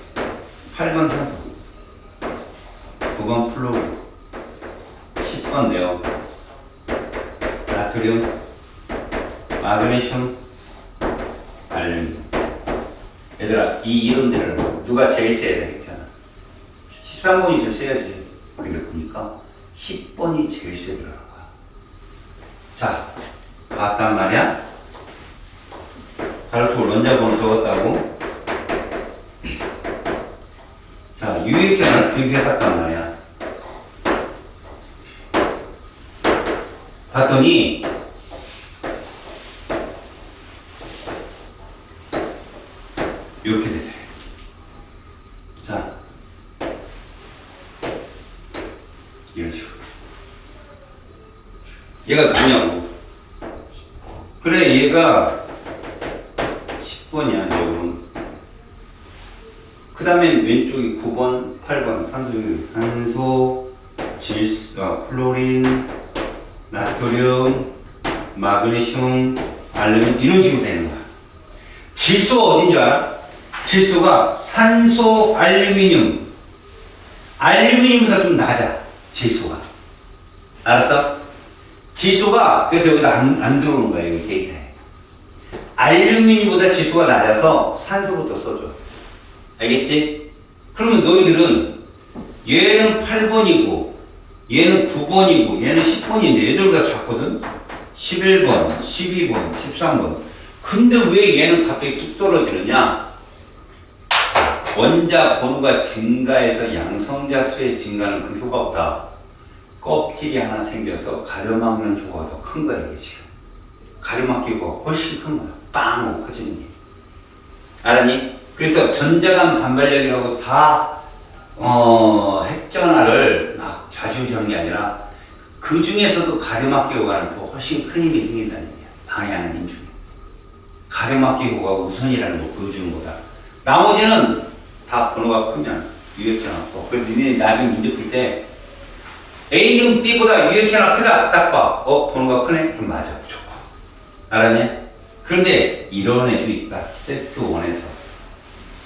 8번 산소, 9번 플로리드, 10번 네온, 나트륨, 마그네슘, 알루미늄. 얘들아, 이 이론들을 누가 제일 세야 돼 했잖아. 13번이 제일 세야지. 근데 보니까 10번이 제일 세더라고요. 자, 봤단 말이야? 가로축을 원자 번호 적었다고? 자, 유효액전을 비교해봤단 말이야. 봤더니 이렇게 되죠. 자, 이런 식으로. 얘가 누구냐고. 그래, 얘가 10번이야, 여러분. 그 다음에 왼쪽이 9번, 8번, 산소, 질소, 플로린, 나트륨, 마그네슘, 알루미늄, 이런 식으로 되는 거야. 질소가 어딘 줄 알아? 질소가 산소, 알루미늄. 알루미늄보다 좀 낮아, 질소가. 알았어? 질소가, 그래서 여기다 안 들어오는 거야, 여기 데이터에. 알루미늄보다 질소가 낮아서 산소부터 써줘. 알겠지? 그러면 너희들은 얘는 8번이고 얘는 9번이고 얘는 10번인데 얘들보다 작거든? 11번, 12번, 13번. 근데 왜 얘는 갑자기 뚝 떨어지느냐? 원자 번호가 증가해서 양성자 수의 증가는 그 효과보다 껍질이 하나 생겨서 가려막는 효과가 더 큰 거야, 이게 지금. 가려막기 효과가 훨씬 큰 거야. 빵 하고 커지는 게. 알았니? 그래서 전자간 반발력이라고 다 핵전화를 막 좌지우지하는 게 아니라 그 중에서도 가려막기 효과는 더 훨씬 큰 힘이 생긴다는 얘기야. 방해하는 힘 중에. 가려막기 효과가 우선이라는 걸 보여주는 거다. 나머지는 다 번호가 크면 유효액전화 크고. 그래서 니네 나중에 문제 풀 때 A는 B보다 유효액전화 크다. 딱 봐. 번호가 크네? 그럼 맞아. 무조건. 알았냐? 그런데 이런 애도 있다. 세트 1에서.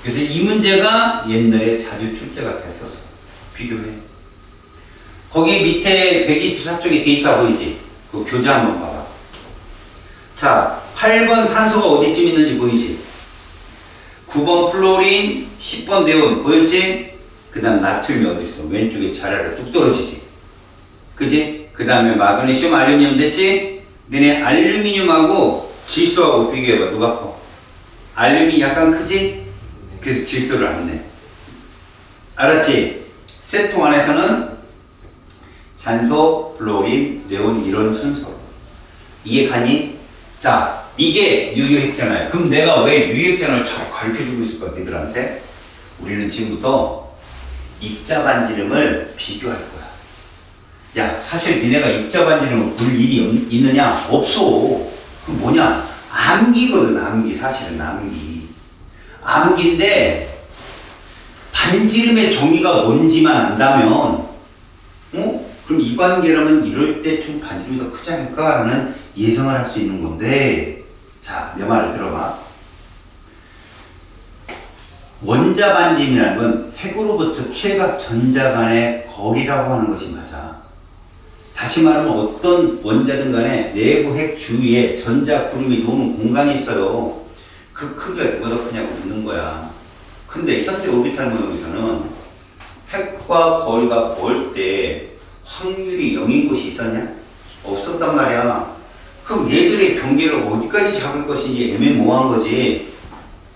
그래서 이 문제가 옛날에 자주 출제가 됐었어. 비교해. 거기 밑에 124쪽에 데이터 보이지? 그 교재 한번 봐봐. 자, 8번 산소가 어디쯤 있는지 보이지? 9번 플로린, 10번 네온 보였지? 그 다음 나트륨이 어디 있어? 왼쪽에 자라로 뚝 떨어지지? 그지? 그 다음에 마그네슘, 알루미늄 됐지? 너네 알루미늄하고 질소하고 비교해봐. 누가 커? 알루미늄이 약간 크지? 그래서 질소를 안 내. 알았지? 세트 1에서는 산소, 플로린, 네온 이런 순서로. 이게 가니? 자, 이게 유효액잖아요. 그럼 내가 왜 유효액전을 자꾸 가르쳐주고 있을까, 니들한테? 우리는 지금부터 입자 반지름을 비교할 거야. 야, 사실 니네가 입자 반지름을 볼 일이 있느냐? 없어. 그럼 뭐냐? 암기거든, 암기. 사실은 암기. 암기인데, 반지름의 정의가 뭔지만 안다면, 그럼 이 관계라면 이럴 때 좀 반지름이 더 크지 않을까라는 예상을 할 수 있는 건데, 자, 내 말을 들어봐. 원자 반지름이라는 건 핵으로부터 최각 전자 간의 거리라고 하는 것이 맞아. 다시 말하면 어떤 원자든 간에 내부 핵 주위에 전자 구름이 도는 공간이 있어요. 그 크기가 누가 더 크냐고 묻는 거야. 근데 현대 오비탈 모형에서는 핵과 거리가 멀 때 확률이 0인 곳이 있었냐? 없었단 말이야. 그럼 얘들의 경계를 어디까지 잡을 것인지 애매모호한 거지.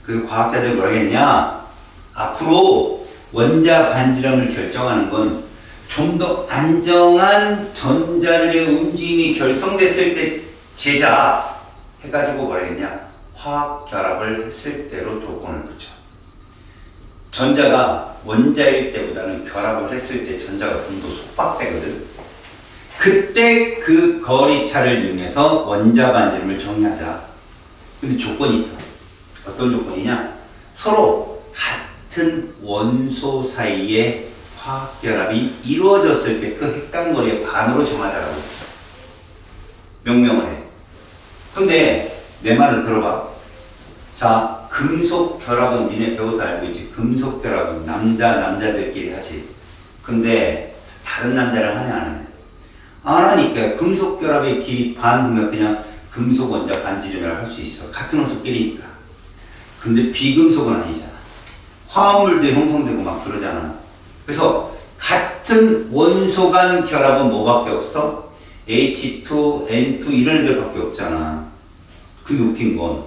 그래서 과학자들이 뭐라 했냐? 앞으로 원자 반지름을 결정하는 건 좀 더 안정한 전자들의 움직임이 결성됐을 때 제자 해가지고 뭐라 했냐? 화학 결합을 했을 때로 조건을 붙여. 전자가 원자일 때보다는 결합을 했을 때 전자가 좀 더 속박되거든. 그때 그 거리차를 이용해서 원자 반지름을 정의하자. 근데 조건이 있어. 어떤 조건이냐? 서로 같은 원소 사이에 화학결합이 이루어졌을 때 그 핵단거리의 반으로 정하자라고 명명을 해. 근데 내 말을 들어봐. 자, 금속 결합은 니네 배워서 알고 있지. 금속 결합은 남자들끼리 하지. 근데 다른 남자랑 하냐 안 하냐? 안 하니까 금속 결합의 길이 반 하면 그냥 금속 원자 반지름이라고 할 수 있어. 같은 원소끼리니까. 근데 비금속은 아니잖아. 화합물도 형성되고 막 그러잖아. 그래서 같은 원소 간 결합은 뭐밖에 없어? H2, N2 이런 애들밖에 없잖아. 근데 웃긴 건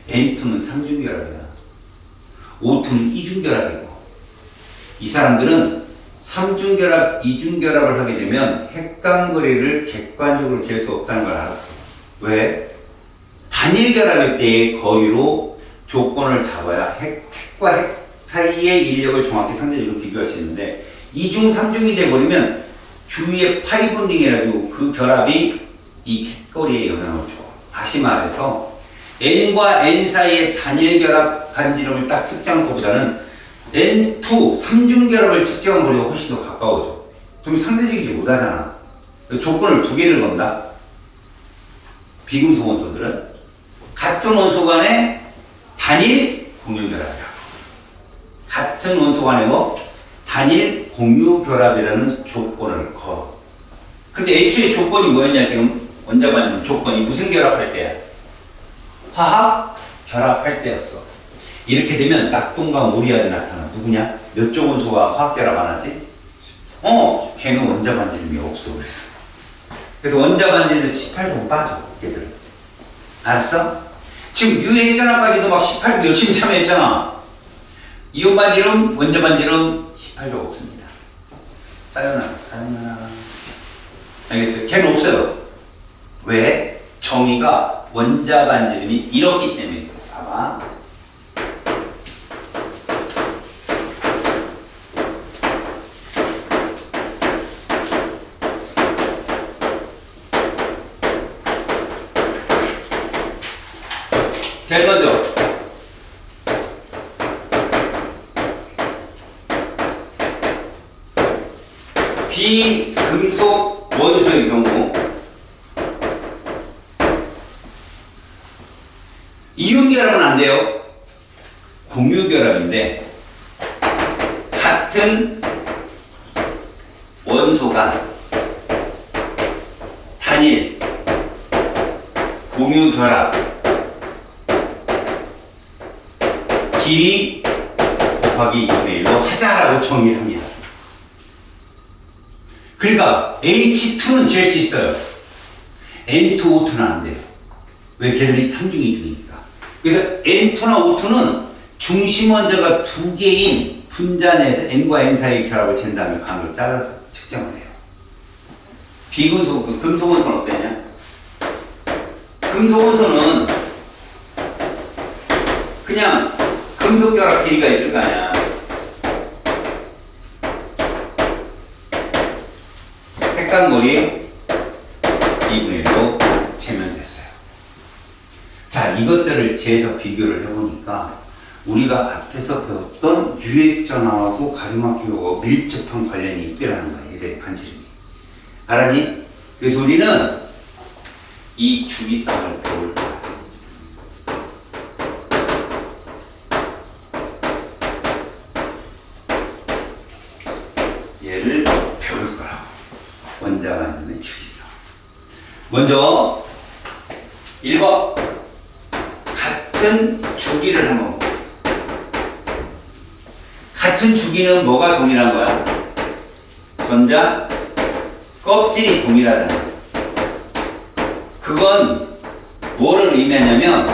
N2는 삼중결합이야. O2는 이중결합이고. 이 사람들은 삼중결합, 이중결합을 하게 되면 핵간거리를 객관적으로 잴 수 없다는 걸 알았어. 왜? 단일결합일 때의 거리로 조건을 잡아야 핵과 핵 사이의 인력을 정확히 상대적으로 비교할 수 있는데, 이중, 삼중이 돼버리면 주위에 파이본딩 해가지고 그 결합이 이 핵거리에 영향을 줘. 다시 말해서 N과 N 사이의 단일 결합 반지름을 딱 측정한 것보다는 N2, 삼중결합을 측정한 거리가 훨씬 더 가까워져. 그럼 상대적이지 못하잖아. 조건을 두 개를 건다. 비금속 원소들은 같은 원소 간의 단일 공유결합이야. 같은 원소 간의 단일 공유결합이라는 조건을 걸어. 근데 애초에 조건이 뭐였냐, 지금? 원자 반지름 조건이 무슨 결합할 때야? 화학 결합할 때였어. 이렇게 되면 낙동과 모리아가 나타나. 누구냐? 몇 쪽 원소가 화학 결합 안 하지? 걔는 원자 반지름이 없어. 그래서 원자 반지름에서 18도 빠져, 걔들은. 알았어? 지금 유해전압까지도 막 18도 열심히 참여했잖아. 이온 반지름, 원자 반지름 18도 없습니다. 사요나라. 알겠어요? 걔는 없어요. 왜? 정의가 원자 반지름이 이렇기 때문에. 봐봐. 제일 먼저 비금속 원소의 경우 이윤결합은 안 돼요. 공유결합인데 같은 원소 간 단일 공유결합 길이 곱하기 2분의 1로 하자라고 정의합니다. 그러니까 H2는 잴 수 있어요. N2, O2는 안 돼요. 왜? 걔들이 삼중이 중이니까. 그래서 N2나 O2는 중심 원자가 두 개인 분자 내에서 N과 N 사이의 결합을 잰 다음에 반으로 잘라서 측정을 해요. 비금속, 금속원소는 어땠냐? 금속원소는 그냥 금속 결합 길이가 있을 거 아니야. 획간거리 2분의 1로 재면 됐어요. 자, 이것들을 재해서 비교를 해보니까 우리가 앞에서 배웠던 유액전하고 가림막히하고 밀접한 관련이 있더라는 거야. 얘들의 반지름이. 알았니? 그래서 우리는 이 주기성을 배울 거야. 얘를 배울 거라고. 원자반지름의 주기성. 먼저 1번 같은 주기를 한번 볼게요. 같은 주기는 뭐가 동일한 거야? 전자 껍질이 동일하잖아. 그건 뭐를 의미하냐면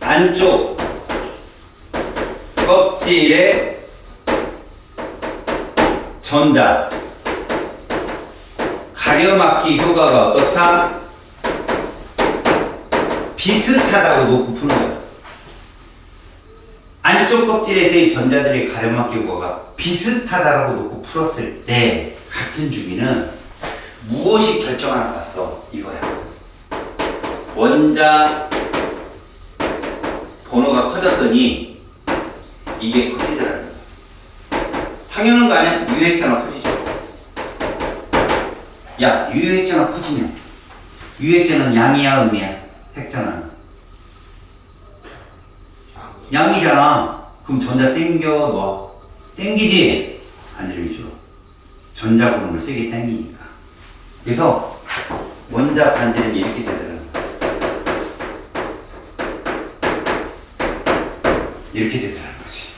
안쪽 껍질의 전자 가려막기 효과가 어떻다? 비슷하다고 놓고 푸는 거야. 안쪽 껍질에서의 전자들의 가려막기 효과가 비슷하다라고 놓고 풀었을 때 같은 주기는 무엇이 결정하나 봤어. 이거야. 원자 번호가 커졌더니 이게 커지더라는 거야. 당연한 거 아니야? 유효액자나 커지죠. 야, 유효액자나 커지면 유효액자는 양이야 음이야? 핵자는 양이잖아. 그럼 전자 땡겨 놔. 땡기지? 반지름이 줄어. 전자 고름을 세게 땡기니까. 그래서 원자 반지름이 이렇게 되더라고요. 이렇게 되더라는 거지.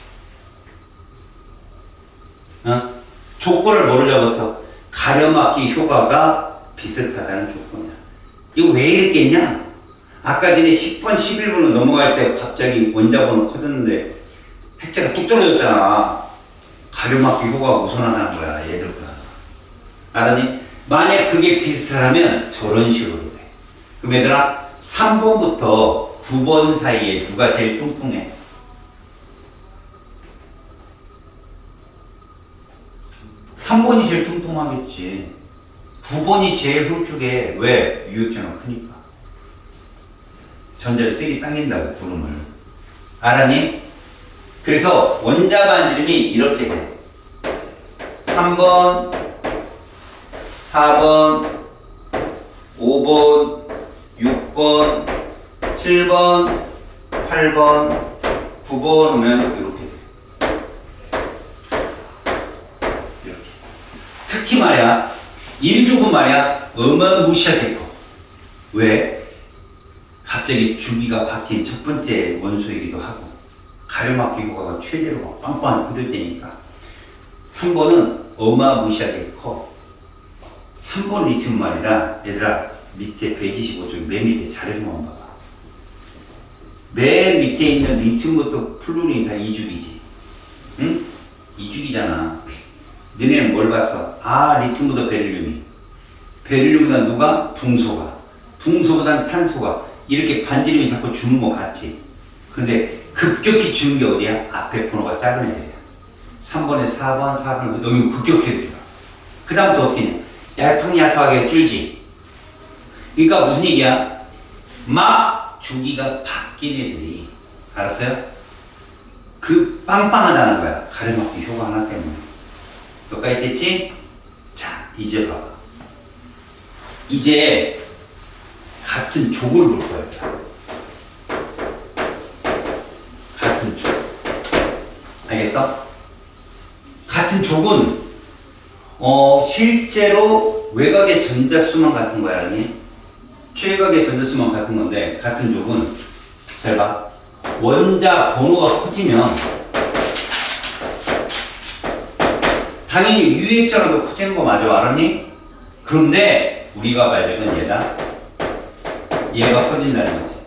어? 조건을 뭐를 잡았어? 가려막기 효과가 비슷하다는 조건이야. 이거 왜 이렇게 했냐? 아까 전에 10번, 11번으로 넘어갈 때 갑자기 원자번호 커졌는데 핵자가 뚝 떨어졌잖아. 가려막기 효과가 우선하다는 거야, 얘들보다. 알았니? 만약 그게 비슷하다면 저런 식으로 돼. 그럼 얘들아, 3번부터 9번 사이에 누가 제일 뚱뚱해? 3번이 제일 뚱뚱하겠지. 9번이 제일 홀쭉해. 왜? 유효액자가 크니까. 전자를 세게 당긴다고, 구름을. 알았니? 그래서 원자 반지름이 이렇게 돼. 3번, 4번, 5번, 6번, 7번, 8번, 9번 오면 이렇게 돼. 이렇게. 특히 말이야, 1조금 말이야, 어마무시하게 커. 왜? 갑자기 주기가 바뀐 첫 번째 원소이기도 하고 가려막기 효과가 최대로 막 빵빵 굳을 때니까 3번은 어마무시하게 커. 3번 리튬 말이다. 얘들아, 밑에 125쪽 맨 밑에 자료만 봐봐. 맨 밑에 있는 리튬부터 플루린이 다 이주기지. 응? 이주기잖아. 너네는 뭘 봤어? 아, 리튬보다 베릴륨이. 베릴륨보다 누가? 붕소가. 붕소보다는 탄소가. 이렇게 반지름이 자꾸 주는 거 봤지? 근데 급격히 주는 게 어디야? 앞에 번호가 작은 애들이야. 3번에 4번, 4번, 여기 급격히 해주라. 그 다음부터 어떻게 했냐? 얄팍얄팍하게 줄지. 그러니까 무슨 얘기야? 막 주기가 바뀐 애들이, 알았어요? 그 빵빵하다는 거야. 가려막기 효과 하나 때문에. 여기까지 됐지? 자, 이제 봐봐. 이제 같은 족을 볼 거예요. 같은 족. 알겠어? 같은 족은 실제로 외곽의 전자수만 같은 거야, 아니? 최외곽의 전자수만 같은 건데 같은 족은 잘 봐. 원자 번호가 커지면 당연히 유액자라도 커지는 거 맞아, 알았니? 그런데 우리가 봐야 될 건 얘다. 얘가 커진다는 거지.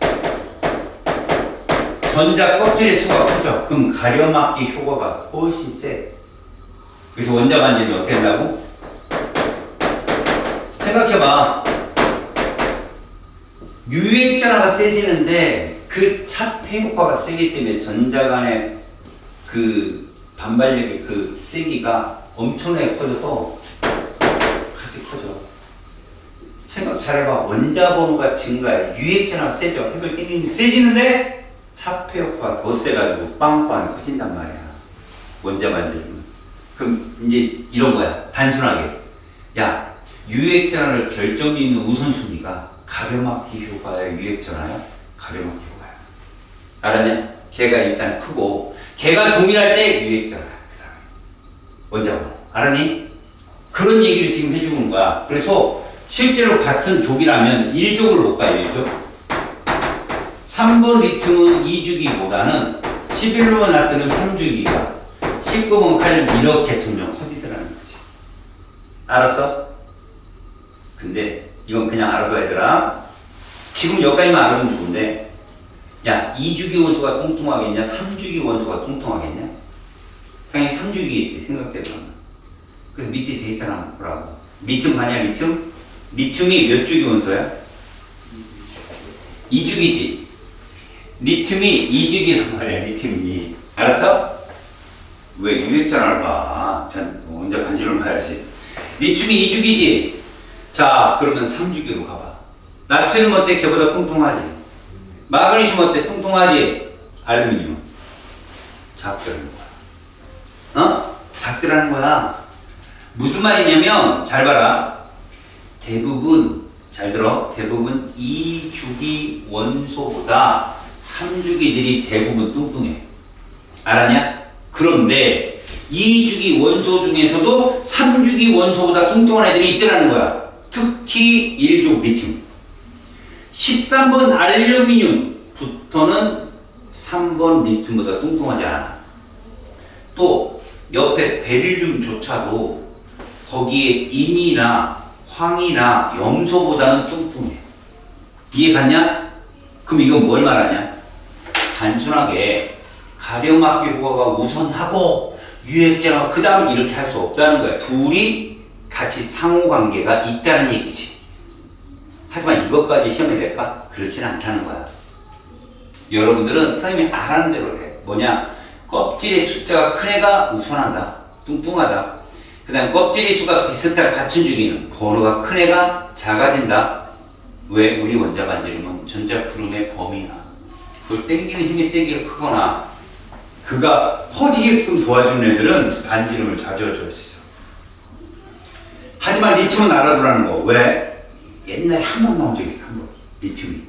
전자 껍질의 수가 커져. 그럼 가려막기 효과가 훨씬 세. 그래서 원자 반지름이 어떻게 된다고? 생각해봐. 유액전화가 세지는데 그 차폐 효과가 세기 때문에 전자 간의 그 반발력의 그 세기가 엄청나게 커져서 같이 커져. 생각 잘해봐. 원자 번호가 증가해. 유액전화가 세져. 핵을 땡기는 세지는데 차폐 효과가 더 세가지고 빵빵 커진단 말이야. 원자 반지름은. 그럼 이제 이런 거야. 단순하게. 야, 유액전화를 결정 짓는 우선순위가 가려막기 효과야, 유액전화야? 가려막기 효과야. 알았냐? 걔가 일단 크고 걔가 동일할 때 유액전화야. 그 다음에 원자번호. 알았니? 그런 얘기를 지금 해주는 거야. 그래서 실제로 같은 족이라면 1족을 볼까요? 1족? 3번 리튬은 2주기보다는 11번 나트륨 3주기가 19번 칼륨 이렇게 점점 커지더라는 거지. 알았어? 근데 이건 그냥 알아둬 얘들아. 지금 여기까지만 알아두면 좋은데, 야, 2주기 원소가 뚱뚱하겠냐? 3주기 원소가 뚱뚱하겠냐? 당연히 3주기겠지, 생각대로는. 그래서 밑에 데이터를 보라고. 리튬 가냐, 리튬? 리튬이 몇 주기 원소야? 2주기지. 리튬이 2주기란 말이야, 리튬이. 알았어? 왜 유액전화를 봐? 전 먼저 반지를 봐야지. 리튬이 2주기지. 자, 그러면 3주기로 가봐. 나트륨 어때? 걔보다 뚱뚱하지. 마그네슘 어때? 뚱뚱하지. 알루미늄은 작더라는 거야. 어? 작더라는 거야. 무슨 말이냐면 잘 봐라. 대부분 잘 들어. 대부분 2주기 원소보다 3주기들이 대부분 뚱뚱해. 알았냐? 그런데 2주기 원소 중에서도 3주기 원소보다 뚱뚱한 애들이 있더라는 거야. 특히 1족 리튬. 13번 알루미늄부터는 3번 리튬보다 뚱뚱하지 않아. 또 옆에 베릴륨조차도 거기에 인이나 황이나 염소보다는 뚱뚱해. 이해 갔냐? 그럼 이건 뭘 말하냐? 단순하게 가려막기 효과가 우선하고 유액전화가 그 다음에 이렇게 할 수 없다는 거야. 둘이 같이 상호관계가 있다는 얘기지. 하지만 이것까지 시험에 낼까? 그렇진 않다는 거야. 여러분들은 선생님이 알아는 대로 해. 뭐냐? 껍질의 숫자가 큰 애가 우선한다. 뚱뚱하다. 그 다음 껍질의 수가 비슷할 같은 주기는 번호가 큰 애가 작아진다. 왜? 우리 원자 반지름은 전자 구름의 범위야. 그걸 당기는 힘이 세기가 크거나 그가 퍼지게끔 도와주는 애들은 반지름을 좌지우지할 수 있어. 하지만 리튬은 알아두라는 거. 왜? 옛날에 한 번 나온 적이 있어. 한 번. 리튬이.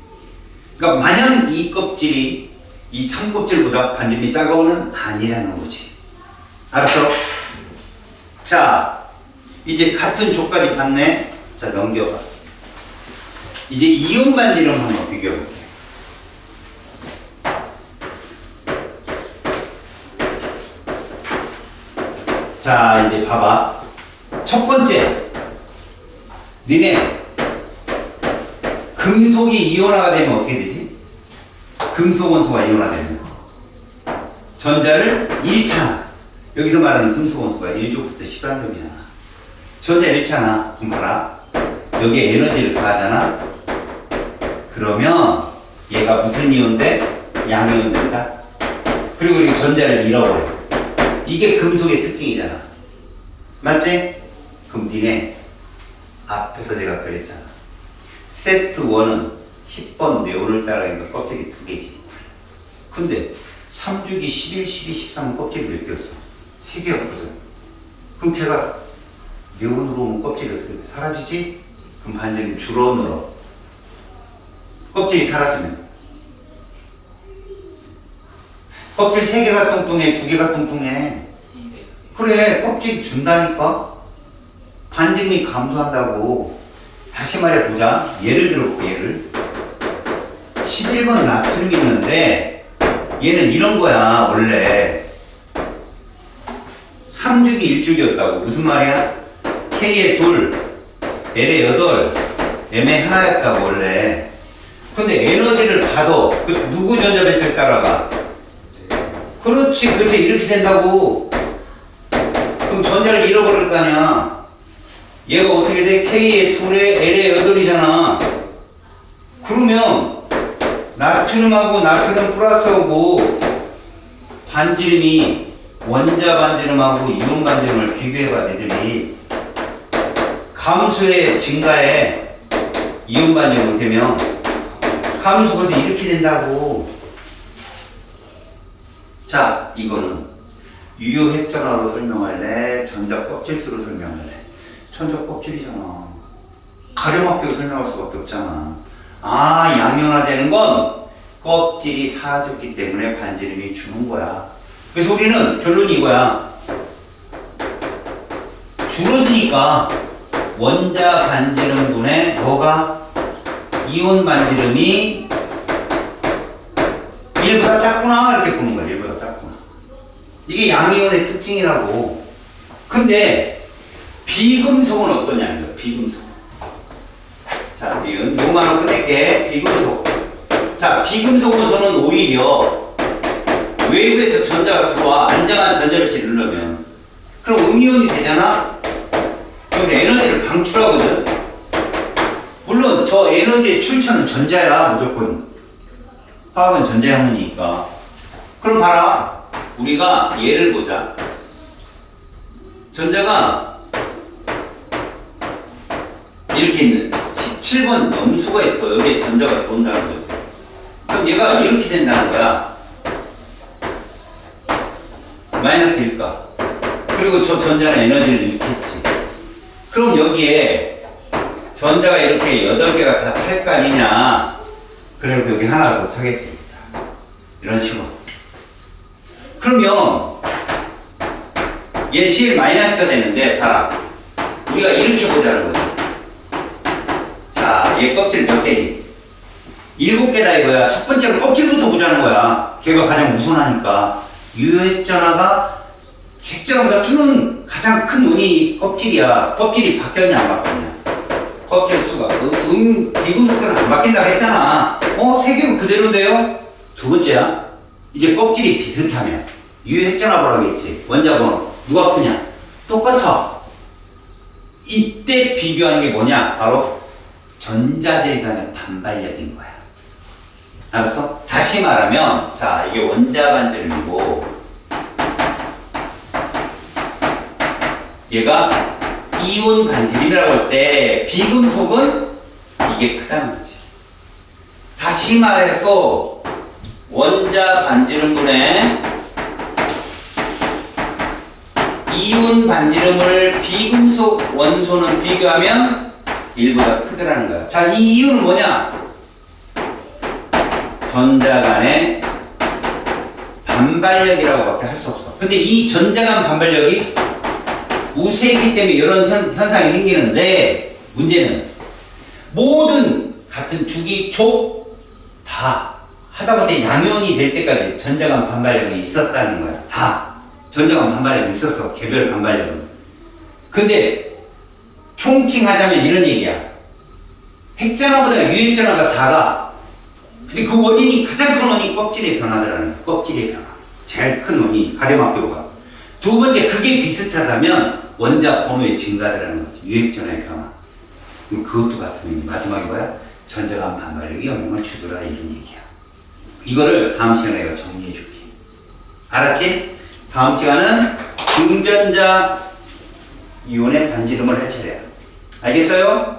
그러니까 마냥 이 껍질이 이 3껍질보다 반지름이 작아오는 아니라는 거지. 알았어? 자, 이제 같은 족까지 봤네. 자, 넘겨봐. 이제 이온 반지름 한번 비교해볼게. 자, 이제 봐봐. 첫 번째, 니네 금속이 이온화가 되면 어떻게 되지? 금속 원소가 이온화되면 전자를 1차. 여기서 말하는 금속 원소가 1족부터 13족이잖아. 전자 1차나. 그럼 봐라. 여기에 에너지를 가하잖아. 그러면 얘가 무슨 이온돼? 양이온 된다. 그리고 우리 전자를 잃어버려. 이게 금속의 특징이잖아. 맞지? 그럼 니네 앞에서 내가 그랬잖아. 세트 1은 10번 네온을 따라가니까 껍질이 2개지. 근데 3주기 11, 12, 13은 껍질이 몇 개였어? 3개였거든. 그럼 걔가 네온으로 오면 껍질이 어떻게 돼? 사라지지? 그럼 반지름이 줄어들어. 껍질이 사라지면. 껍질 3개가 뚱뚱해, 2개가 뚱뚱해. 그래, 껍질이 준다니까? 반지름이 감소한다고. 다시 말해보자. 예를 들어볼게, 예를. 11번 나트륨이 있는데, 얘는 이런 거야, 원래. 3주기 1주기였다고. 무슨 말이야? K에 2, L에 8, M에 1였다고, 원래. 근데 에너지를 받아. 그 누구 전자 배치를 따라가? 그렇지. 그래서 이렇게 된다고. 그럼 전자를 잃어버릴 거 아니야. 얘가 어떻게 돼? K에 2에 L에 8이잖아. 그러면 나트륨하고 나트륨 플러스하고 반지름이 원자 반지름하고 이온 반지름을 비교해봐. 애들이 감수의 증가에 이온 반지름이 되면 감수가 이렇게 된다고. 자, 이거는 유효 핵전화로 설명할래? 전자 껍질수로 설명할래? 전자 껍질이잖아. 가려막고 설명할 수밖에 없잖아. 아, 양면화되는 건 껍질이 사라졌기 때문에 반지름이 주는 거야. 그래서 우리는 결론이 이거야. 줄어드니까 원자 반지름분의 뭐가 이온 반지름이 1보다 작구나 이렇게 보는 거야. 1보다 작구나. 이게 양이온의 특징이라고. 근데 비금속은 어떠냐는 거야. 비금속. 자, 요만한 끝낼게. 비금속. 자, 비금속으로서는 오히려 외부에서 전자가 들어와. 안정한 전자배치를 누르면 그럼 음이온이 되잖아. 그래서 에너지를 방출하거든. 물론 저 에너지의 출처는 전자야. 무조건 화학은 전자형이니까. 그럼 봐라. 우리가 예를 보자. 전자가 이렇게 있는 17번 염수가 있어. 여기에 전자가 돈다는 거지. 그럼 얘가 이렇게 된다는 거야. 마이너스 1가. 그리고 저 전자는 에너지를 이렇게 했지. 그럼 여기에 전자가 이렇게 8개가 다 찰 거 아니냐. 그리고 여기 하나 더 차겠지. 이런 식으로. 그러면 얘 CL 마이너스가 되는데 봐라. 우리가 이렇게 보자는 거지. 자, 얘 껍질 몇 개니? 7개다 이거야. 첫 번째로 껍질부터 보자는 거야. 걔가 가장 우선하니까. 유효핵전화가 핵전화보다 주는 가장 큰 원인이 껍질이야. 껍질이 바뀌었냐 안 바뀌었냐. 껍질 수가. 비금속들은 안 바뀐다고 했잖아. 3개면 그대로인데요? 두 번째야. 이제 껍질이 비슷하면 유효핵전화 보라고 했지. 원자 번호. 누가 크냐? 똑같아. 이때 비교하는 게 뭐냐? 바로 전자들 간의 반발력인 거야. 알았어? 다시 말하면, 자, 이게 원자 반지름이고, 얘가 이온 반지름이라고 할 때, 비금속은 이게 크다는 거지. 다시 말해서, 원자 반지름분의 이온 반지름을 비금속 원소는 비교하면 1보다 크더라는 거야. 자, 이 이유는 뭐냐? 전자 간의 반발력이라고 밖에 할 수 없어. 근데 이 전자 간 반발력이 우세이기 때문에 이런 현상이 생기는데, 문제는 모든 같은 주기 촉 다 하다 보니 양이온이 될 때까지 전자 간 반발력이 있었다는 거야. 다 전자 간 반발력이 있었어. 개별 반발력은. 근데 총칭하자면 이런 얘기야. 핵전화보다 유핵전화가 작아. 근데 그 원인이, 가장 큰 원인이 껍질의 변화더라는 거야. 껍질의 변화. 제일 큰 원인이 가려막혀가. 두 번째, 그게 비슷하다면 원자 번호의 증가더라는 거지. 유핵전화의 변화. 그것도 같은 얘기. 마지막에 뭐야? 전자 간 반발력이 영향을 주더라. 이런 얘기야. 이거를 다음 시간에 내가 정리해 줄게. 알았지? 다음 시간은 금전자 이온의 반지름을 할 차례야. 알겠어요?